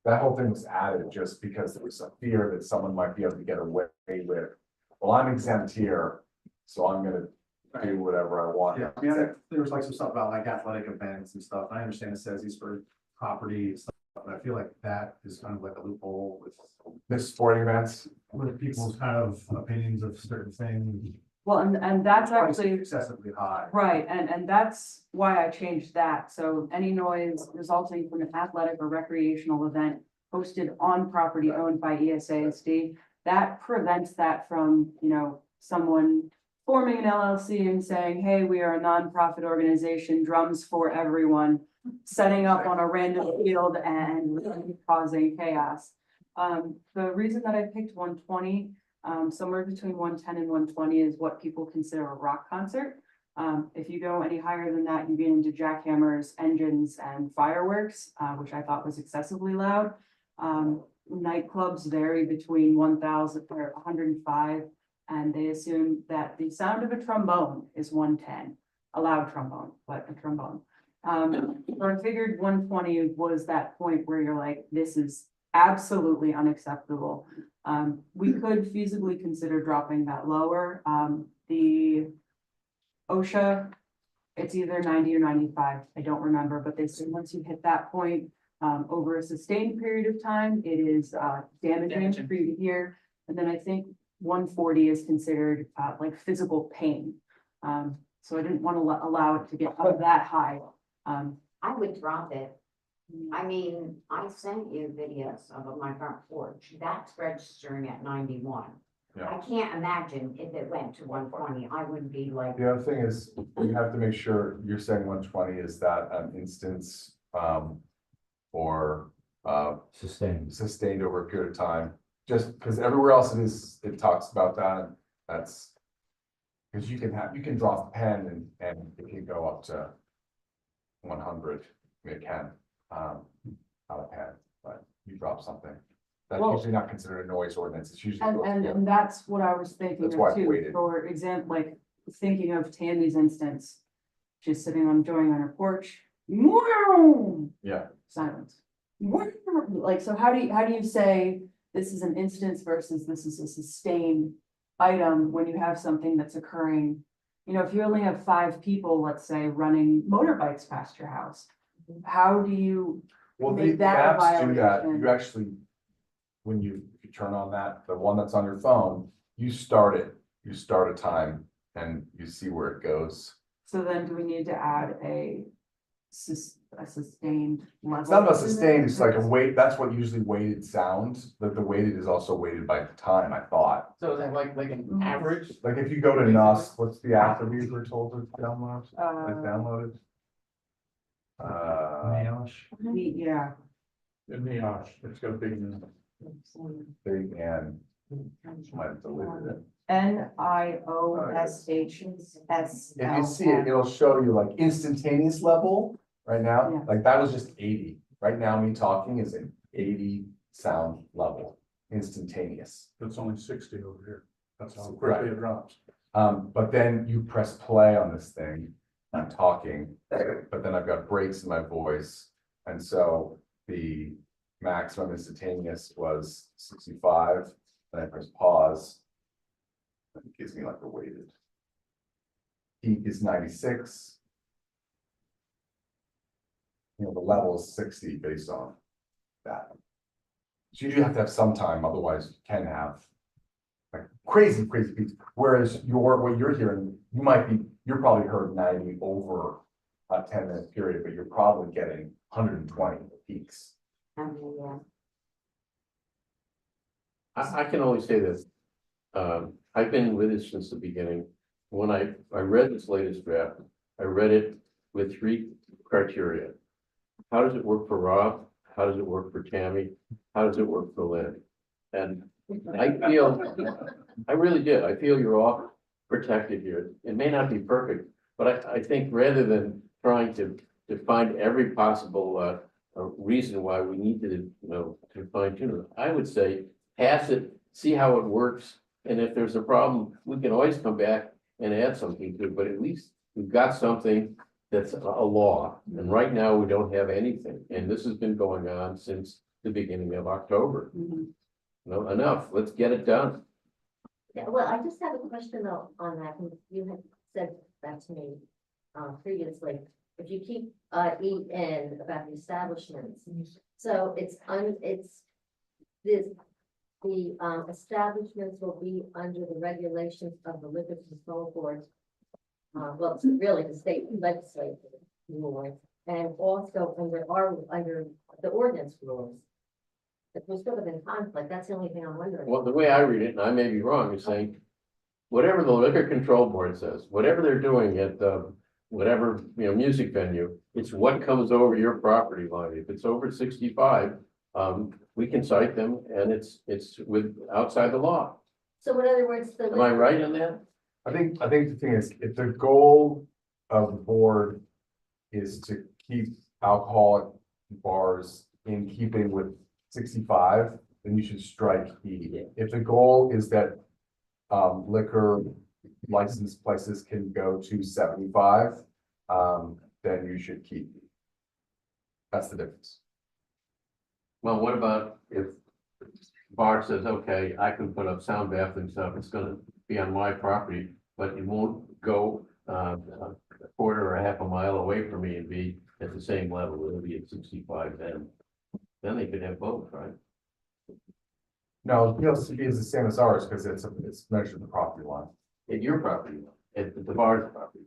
That whole thing was added just because there was a fear that someone might be able to get away with, well, I'm exempt here, so I'm gonna do whatever I want. Yeah, I mean, there was like some stuff about like athletic events and stuff. I understand it says these for property and stuff, but I feel like that is kind of like a loophole This sporting events, with people's kind of opinions of certain things. Well, and that's actually. Excessively high. Right, and that's why I changed that. So any noise resulting from an athletic or recreational event hosted on property owned by ESASD, that prevents that from, someone forming an LLC and saying, hey, we are a nonprofit organization, drums for everyone, setting up on a random field and causing chaos. The reason that I picked 120, somewhere between 110 and 120 is what people consider a rock concert. If you go any higher than that, you get into jackhammers, engines, and fireworks, which I thought was excessively loud. Nightclubs vary between 1,000 or 105, and they assume that the sound of a trombone is 110, a loud trombone, but a trombone. So I figured 120 was that point where you're like, this is absolutely unacceptable. We could feasibly consider dropping that lower. The OSHA, it's either 90 or 95, I don't remember, but they say once you hit that point, over a sustained period of time, it is damaging for you to hear. And then I think 140 is considered like physical pain. So I didn't want to allow it to get up that high. I would drop it. I mean, I sent you videos of my front porch, that's registering at 91. Yeah. I can't imagine if it went to 120, I would be like, the other thing is, you have to make sure you're saying 120, is that an instance, or, sustained over a period of time? Just because everywhere else it talks about that, that's. Because you can drop a pen and it can go up to 100, it can, not a pen, but you drop something. That's Well- usually not considered a noise ordinance, it's usually. And that's what I was thinking That's why of I too, waited. for example, like thinking of Tammy's instance. Just sitting enjoying on her porch, Yeah, silence. Like, so how do you say this is an instance versus this is a sustained item when you have something that's occurring? If you only have 5 people, let's say, running motorbikes past your house, how do you? well, Make the that a apps do that, violation. you actually, when you turn on that, the one that's on your phone, you start a time and you see where it goes. So then do we need to add a a sustained level. It's not about sustained, it's like a weight, that's what usually weighted sounds, but the weighted is also weighted by time, I thought. So is that like an average? Like if you go to NUS, what's the app that we were told to download? Like Uh, downloaded? Yeah. In the Osh, it's got big. Big and might have deleted it. NIOSHSL. If you see it, it'll show you like instantaneous level right now, Yeah. like that was just 80. Right now, me talking is an 80 sound level, instantaneous. It's only 60 over here. That's how Right. quickly it drops. But then you press play on this thing, I'm talking, but then I've got breaks in my voice. And so the maximum instantaneous was 65, then I press pause. And it gives me like a weighted. Peak is 96. You know, the level is 60 based on that. So you do have to have some time, otherwise you can have like crazy peaks. Whereas what you're hearing, you're probably heard 90 over a 10-minute period, but you're probably getting 120 peaks. I can only say this. I've been with it since the beginning. When I read this latest draft, I read it with 3 criteria. How does it work for Rob? How does it work for Tammy? How does it work for Lynn? And I really did. I feel you're all protected here. It may not be perfect, but I think rather than trying to find every possible reason why we need to, to fine tune it, I would say pass it, see how it works. And if there's a problem, we can always come back and add something to it, but at least we've got something that's a law. And right now we don't have anything. And this has been going on since the beginning of October. No, enough. Let's get it done. Yeah, well, I just have a question though on that, and you had said that to me previously. If you keep EN about the establishments, so the establishments will be under the regulations of the Liquor Control Board. Well, it's really the state legislature rules, and also under the ordinance rules. If we're sort of in conflict, that's the only thing I'm wondering. Well, the way I read it, and I may be wrong, is saying whatever the Liquor Control Board says, whatever they're doing at whatever, music venue, it's what comes over your property line. If it's over 65, we can cite them, and it's outside the law. So in other words, Am I right on that? I think the thing is, if the goal of the board is to keep alcoholic bars in keeping with 65, then you should strike E. If the goal is that liquor licensed places can go to 75, then you should keep E. That's the difference. Well, what about if bar says, okay, I can put up sound baffling stuff, it's gonna be on my property, but it won't go a quarter or a half a mile away from me and be at the same level, it'll be at 65 then they could have both, right? No, PLCB is the same as ours because it's measured the property line. At your property, at the bar's property.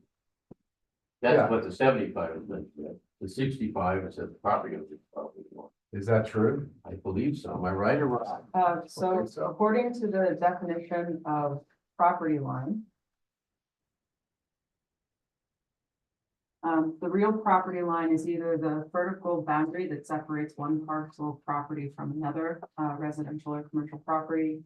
Yeah. That's what the 75 is meant to be. The 65 is at the property of the property line. Is that true? I believe so. Am I right or wrong? So so. according to the definition of property line, the real property line is either the vertical boundary that separates one parcel of property from another, residential or commercial property.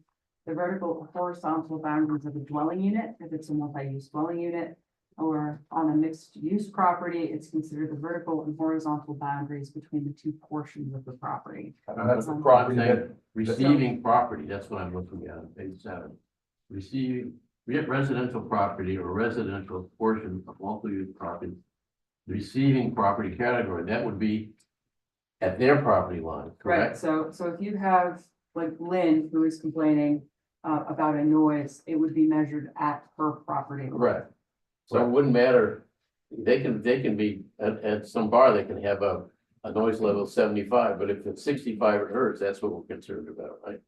The vertical or horizontal boundaries of a dwelling unit, if it's a multi-use dwelling unit, or on a mixed-use property, it's considered the vertical and horizontal boundaries between the 2 portions of the property. And that's the I'm property saying that, receiving property, that's what I'm looking at on page 7. Receiving residential property or residential portion of multi-use property. Receiving property category, that would be at their property line, Right, correct? so if you have like Lynn, who is complaining about a noise, it would be measured at her property. Correct. So it wouldn't matter, they can be, at some bar, they can have a noise level of 75, but if it's 65 at hers, that's what we're concerned about, right?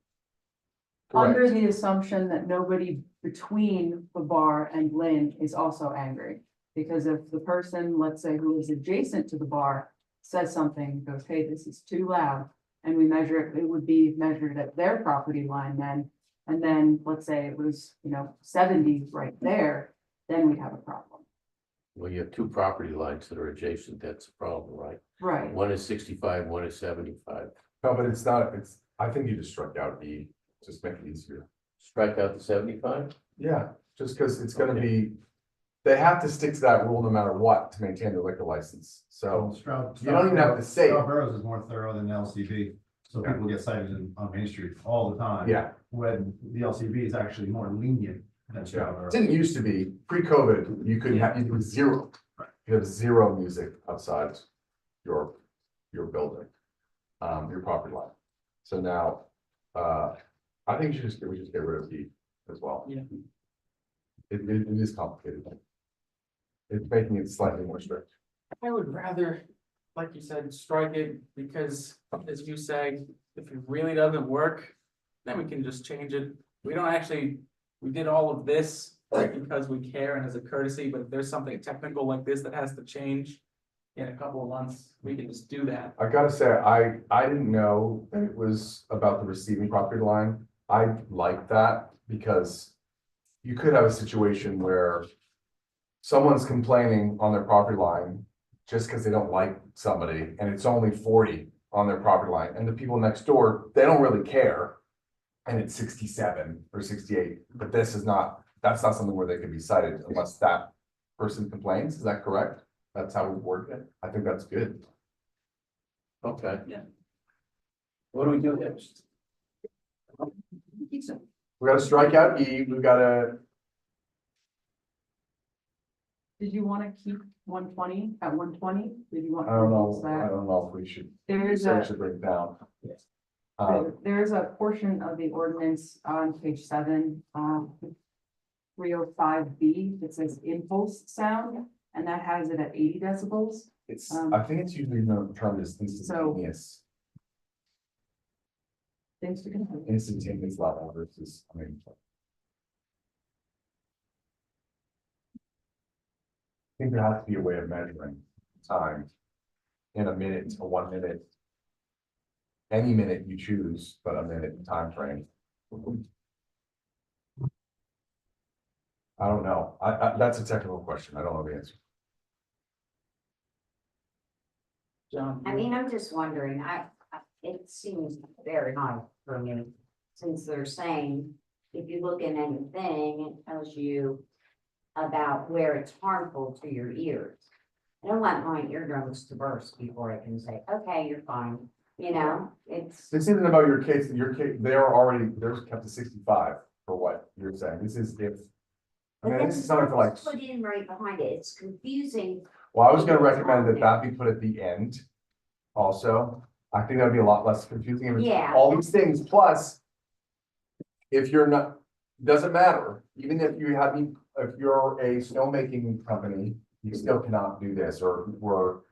Under the assumption that nobody between the bar and Lynn is also angry. Because if the person, let's say, who is adjacent to the bar says something, goes, hey, this is too loud, and we measure it, it would be measured at their property line then. And then, let's say it was, 70 right there, then we'd have a problem. Well, you have two property lines that are adjacent, that's a problem, right? Right. One is 65, one is 75. No, but it's not, I think you just struck out E, just make it easier. Strike out the 75? Yeah, just because it's gonna Okay. be, they have to stick to that rule no matter what to maintain their liquor license, so. You don't even have to say it. Boroughs is more thorough than the LCB, so Yeah. people get cited on Main Street all the time. Yeah, When the LCB is actually more lenient than it Stratboro. didn't used to be, pre-COVID, you could have, you could zero. You have zero music outside your building, your property line. So now, I think we should just get rid of E as well. Yeah. It is complicated. It's making it slightly more strict. I would rather, like you said, strike it because, as you say, if it really doesn't work, then we can just change it. We don't actually, we did all of this because we care and as a courtesy, but if there's something technical like this that has to change in a couple of months, we can just do that. I gotta say, I didn't know that it was about the receiving property line. I like that because you could have a situation where someone's complaining on their property line just because they don't like somebody and it's only 40 on their property line and the people next door, they don't really care. And it's 67 or 68, but that's not something where they can be cited unless that person complains. Is that correct? That's how we work it. I think that's good. Okay. Yeah. What do we do next? We gotta strike out E, we gotta, Did you want to keep 120 at 120? Did you want? I to don't reduce know, I that? don't know if we should. There is Sarah a, should bring it down. Yes. there is a portion of the ordinance on page 7, 305B, that says impulse sound, and that has it at 80 decibels. It's, I think it's usually termed as instantaneous, Things to consider. instantaneous level versus, I mean. I think there has to be a way of measuring time in a minute to 1 minute. Any minute you choose, but a minute time frame. I don't know. That's a technical question. I don't know the answer. John? I mean, I'm just wondering, it seems very high for me, since they're saying, if you look in anything, it tells you about where it's harmful to your ears. I don't want my eardrums to burst before I can say, okay, you're fine, it's. This isn't about your case, they're kept to 65 for what you're saying. This is if. I mean, this is something for like, It's put in right behind it, it's confusing. well, I was gonna recommend that be put at the end. Also, I think that'd be a lot less confusing. If it's Yeah. all these things, plus. If you're not, doesn't matter, even if you're a snowmaking company, you still cannot do this, or.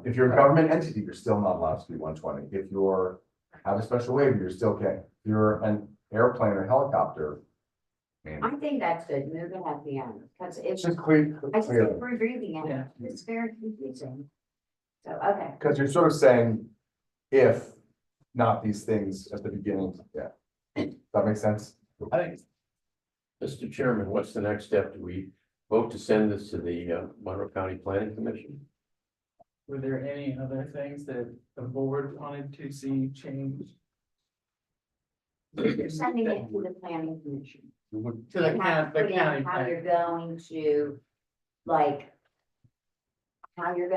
If you're a government entity, you're still not allowed to do 120. If you're, have a special waiver, you're still okay. If you're an airplane or helicopter. Man, I think that's good, move it at the end, because it's it's, just clear, I just clear. keep rereading it, Yeah. it's very confusing. So, okay. Because you're sort of saying, if not these things at the beginning, yeah. Does that make sense? I think Mr. Chairman, what's the next step? Do we vote to send this to the Monroe County Planning Commission? Were there any other things that the board wanted to see changed? You're sending it to the planning commission. To the You have county, to put in county how plan. you're going to, like. How you're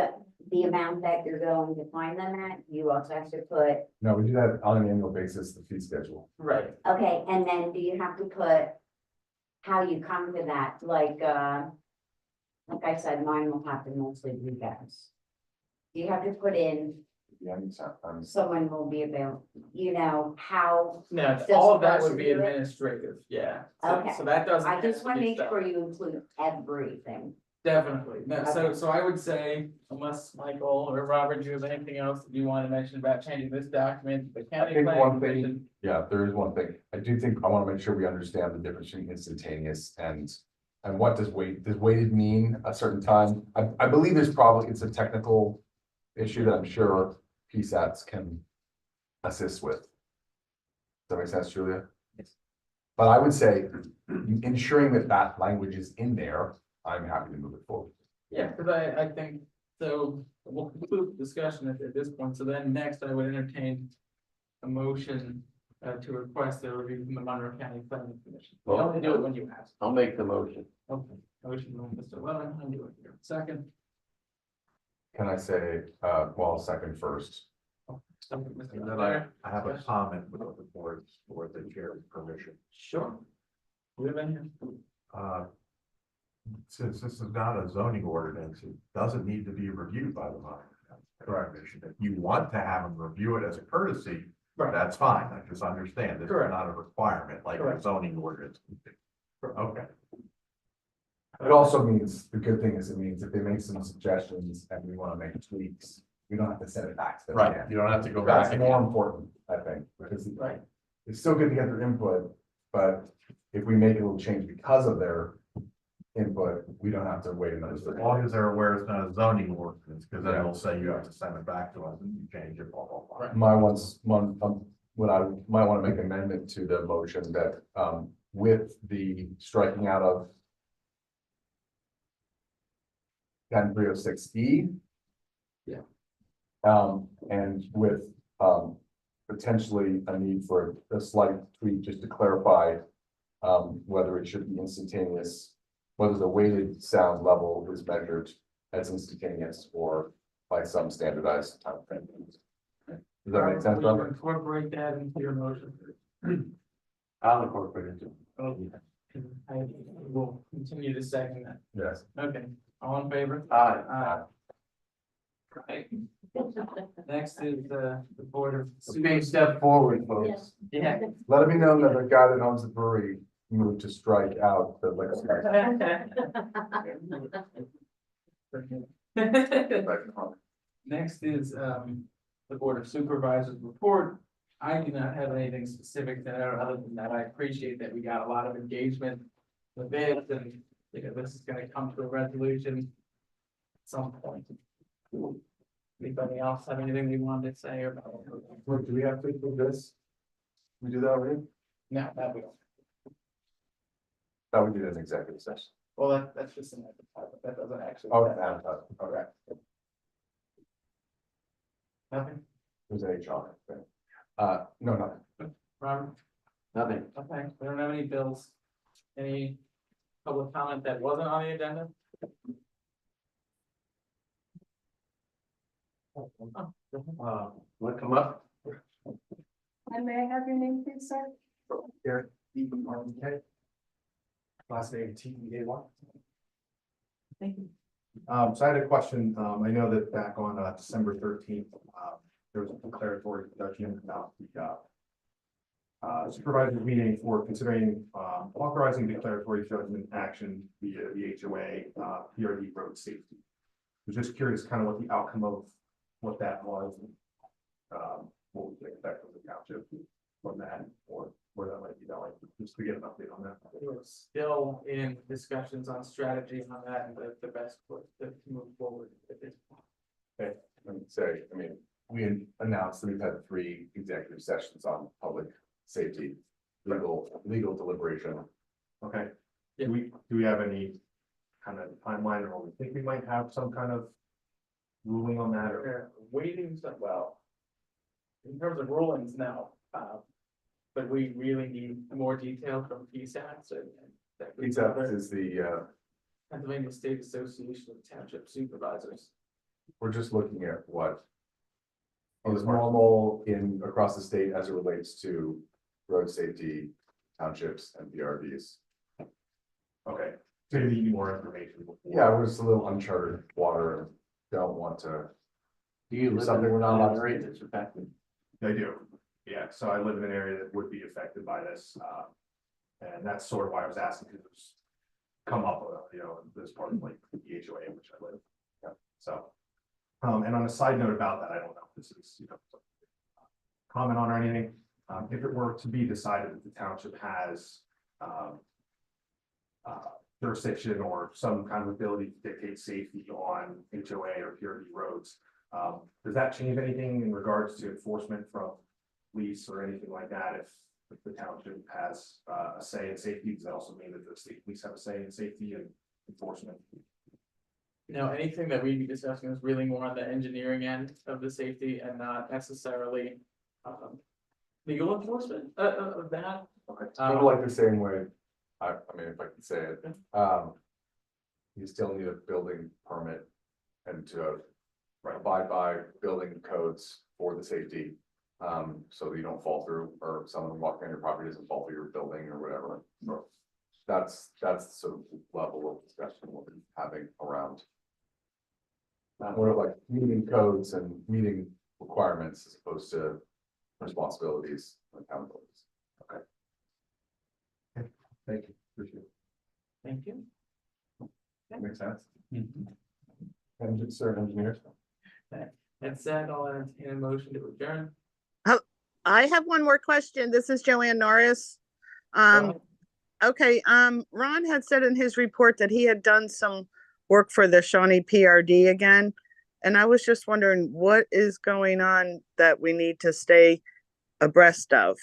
the amount that you're going to find them at, you also have to put, No, we do that on an annual basis, the fee schedule. Right, okay, and then do you have to put. How you come to that, like I said, mine will happen mostly weekends. You have to put in, Yeah, someone will be available, how, no, Does all the of that would person be do it? administrative, yeah. So- Okay. So that doesn't. I have just to want to be make done. sure you include everything. Definitely, no, so, Okay. so I would say, unless Michael or Robert, you have anything else that you want to mention about changing this document, the I county think planning one commission. thing, yeah, there is one thing. I do think I want to make sure we understand the difference between instantaneous and what does weighted mean a certain time? I believe it's a technical issue that I'm sure PSATs can assist with. Does that make sense, Julia? Yes. But I would say ensuring that that language is in there, I'm happy to move it forward. Yeah, because I think, so we'll conclude the discussion at this point, so then next I would entertain a motion to request a review from the Monroe County Planning Commission. We only do it when you ask. I'll make the motion. Okay, motion from Mr. Levin, I'll do it here. Second. Can I say, well, second first? Second, Mr. And then Leclerc. I have a comment with the board's, or the chair's permission. Sure. We have any? Since this is not a zoning ordinance, it doesn't need to be reviewed by the Monroe County Commission. If you want to have them review it as a courtesy, Right. that's fine. I just understand this is Correct. not a requirement like a Correct. zoning ordinance. Okay. It also means, the good thing is it means if they make some suggestions and we want to make tweaks, we don't have to send it back to them. Right, again. you don't have to go back That's more again. important, I think, because Right. it's still good to get their input, but if we make a little change because of their input, we don't have to wait another. As long as they're aware it's not a zoning ordinance, because then they'll say you have to send it back to us and you change it, blah, blah, blah. My what I might want to make amendment to the motion that, with the striking out of 10306E. Yeah. And with, potentially a need for a slight tweak just to clarify, whether it should be instantaneous, whether the weighted sound level is measured as instantaneous or by some standardized time frame. Does that make sense, Will you Robert? incorporate that into your motion? I'll incorporate it. Okay. I will continue to second that. Yes. Okay, all in favor? Aye. Aye. Right. Next is the Board of. It's a big step forward, folks. Yeah. Let me know that the guy that owns the brewery moved to strike out the liquor. Next is the Board of Supervisors report. I do not have anything specific there, other than that I appreciate that we got a lot of engagement with this, and this is gonna come to a resolution at some point. Anybody else have anything they wanted to say about? Wait, do we have to do this? We do that already? No, that we don't. That we did an executive session. Well, that's just an advertisement, that doesn't actually. Oh, advertising. Okay. Nothing, It was an HR thing. No, nothing. Robert? Nothing. Okay, we don't have any bills. Any public comment that wasn't on the agenda? Want to come up? And may I have your name, please, sir? Eric, E-R-E-K. Last name T-E-A-Y. Thank you. So I had a question. I know that back on December 13th, there was a declaratory judgment about the supervisor meeting for considering authorizing declaratory judgment action via the HOA, PRD road safety. Was just curious kind of what the outcome of what that was. And, what we can expect from the township from that, or where that might be going, just to get an update on that. We're still in discussions on strategy on that and the best way to move forward at this point. Let me say, I mean, we had announced that we've had 3 executive sessions on public safety, legal deliberation. Okay. Yeah. Do we have any kind of timeline, or we think we might have some kind of ruling on that, or? We're waiting, well, in terms of rulings now, but we really need more detail from PSATs and. that we PSAT cover. is the, Pennsylvania State Association of Township Supervisors. we're just looking at what is normal across the state as it relates to road safety, townships and PRDs. Okay, so you need more information before. Yeah, we're just a little uncharted water and don't want to. Do you live in Something we're not allowed an to area do. that's affected? I do, yeah, so I live in an area that would be affected by this, and that's sort of why I was asking, because it's come up, this part of like the HOA in which I live. Yeah, so, and on a side note about that, I don't know if this is, comment on or anything, if it were to be decided that the township has, jurisdiction or some kind of ability to dictate safety on HOA or PRD roads, Does that change anything in regards to enforcement from police or anything like that? If the township has a say in safety, does that also mean that the state police have a say in safety and enforcement? Anything that we'd be discussing is really more on the engineering end of the safety and not necessarily legal enforcement of that. Okay, it's kind of like the same way, I mean, if I can say it, you still need a building permit and to abide by building codes for the safety. So that you don't fall through, or someone walking on your property doesn't fall through your building or whatever. So that's the sort of level of discussion we'll be having around. More like meeting codes and meeting requirements as opposed to responsibilities and accountabilities. Okay. Thank you, appreciate it. Thank you. That makes sense. And sir, engineers. That said, I'll entertain a motion to adjourn. I have one more question. This is Joanne Norris. Okay, Ron had said in his report that he had done some work for the Shawnee PRD again. And I was just wondering what is going on that we need to stay abreast of?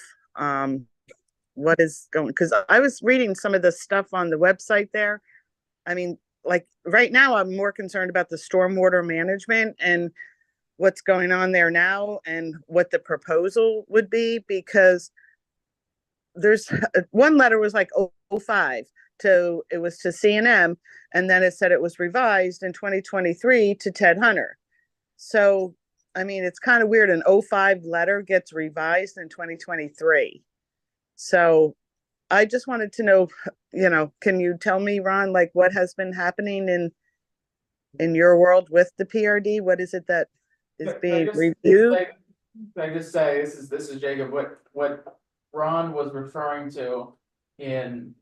What is going, because I was reading some of the stuff on the website there. I mean, like right now, I'm more concerned about the stormwater management and what's going on there now and what the proposal would be, because there's one letter was like 05 to, it was to C&M, and then it said it was revised in 2023 to Ted Hunter. So, I mean, it's kind of weird, an 05 letter gets revised in 2023. So I just wanted to know, can you tell me, Ron, like what has been happening in your world with the PRD? What is it that is being reviewed? Can I just say, this is Jacob, what Ron was referring to in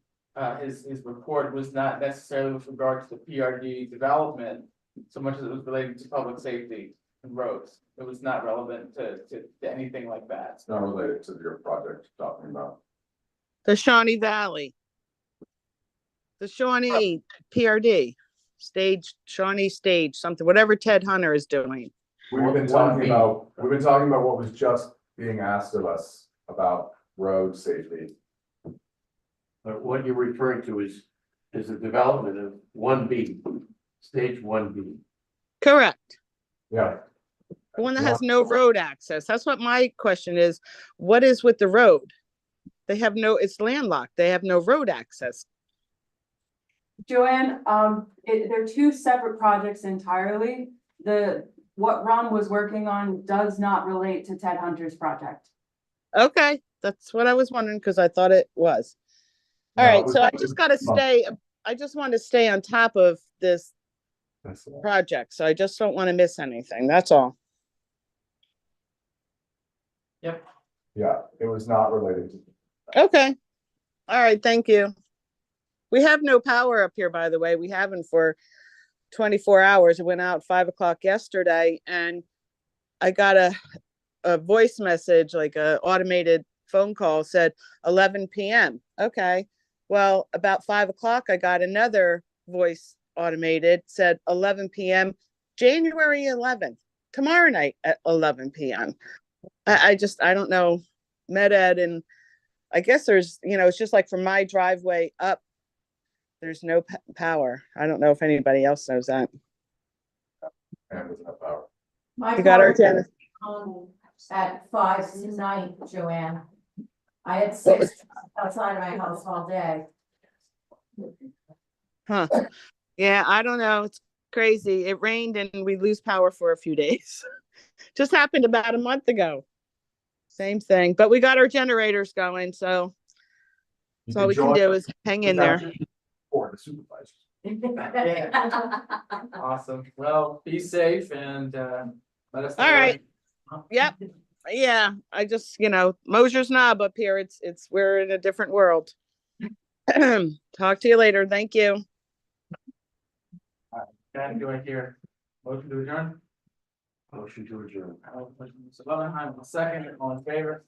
his report was not necessarily with regard to the PRD development, so much as it was related to public safety and roads. It was not relevant to anything like that. It's not related to your project you're talking about. The Shawnee Valley. The Shawnee PRD Shawnee stage, something, whatever Ted Hunter is doing. We've been talking about what was just being asked of us about road safety. But what you're referring to is the development of 1B, stage 1B. Correct. Yeah. The one that has no road access. That's what my question is. What is with the road? They have it's landlocked. They have no road access. Joanne, they're two separate projects entirely. What Ron was working on does not relate to Ted Hunter's project. Okay, that's what I was wondering because I thought it was. All right, so I just got to stay. I just want to stay on top of this project, so I just don't want to miss anything. That's all. Yep. Yeah, it was not related to. Okay. All right, thank you. We have no power up here, by the way. We haven't for 24 hours. It went out 5 o'clock yesterday, and I got a voice message, like a automated phone call, said 11 p.m. Okay. Well, about 5 o'clock, I got another voice automated, said 11 p.m. January 11th, tomorrow night at 11 p.m. I don't know, MedEd, and I guess there's, it's just like from my driveway up, there's no power. I don't know if anybody else knows that. And with enough power. My You got our car was on at 5 tonight, Joanne. I had 6 outside of my house all day. Huh. Yeah, I don't know. It's crazy. It rained and we lose power for a few days. Just happened about a month ago. Same thing, but we got our generators going, so that's all we can do is hang in there. Or the supervisors. Awesome. Well, be safe and let us know. All right. Yep. Yeah, I just, Mosier's Knob up here. We're in a different world. Talk to you later. Thank you. Dan, do I hear motion to adjourn? Motion to adjourn. Second, all in favor?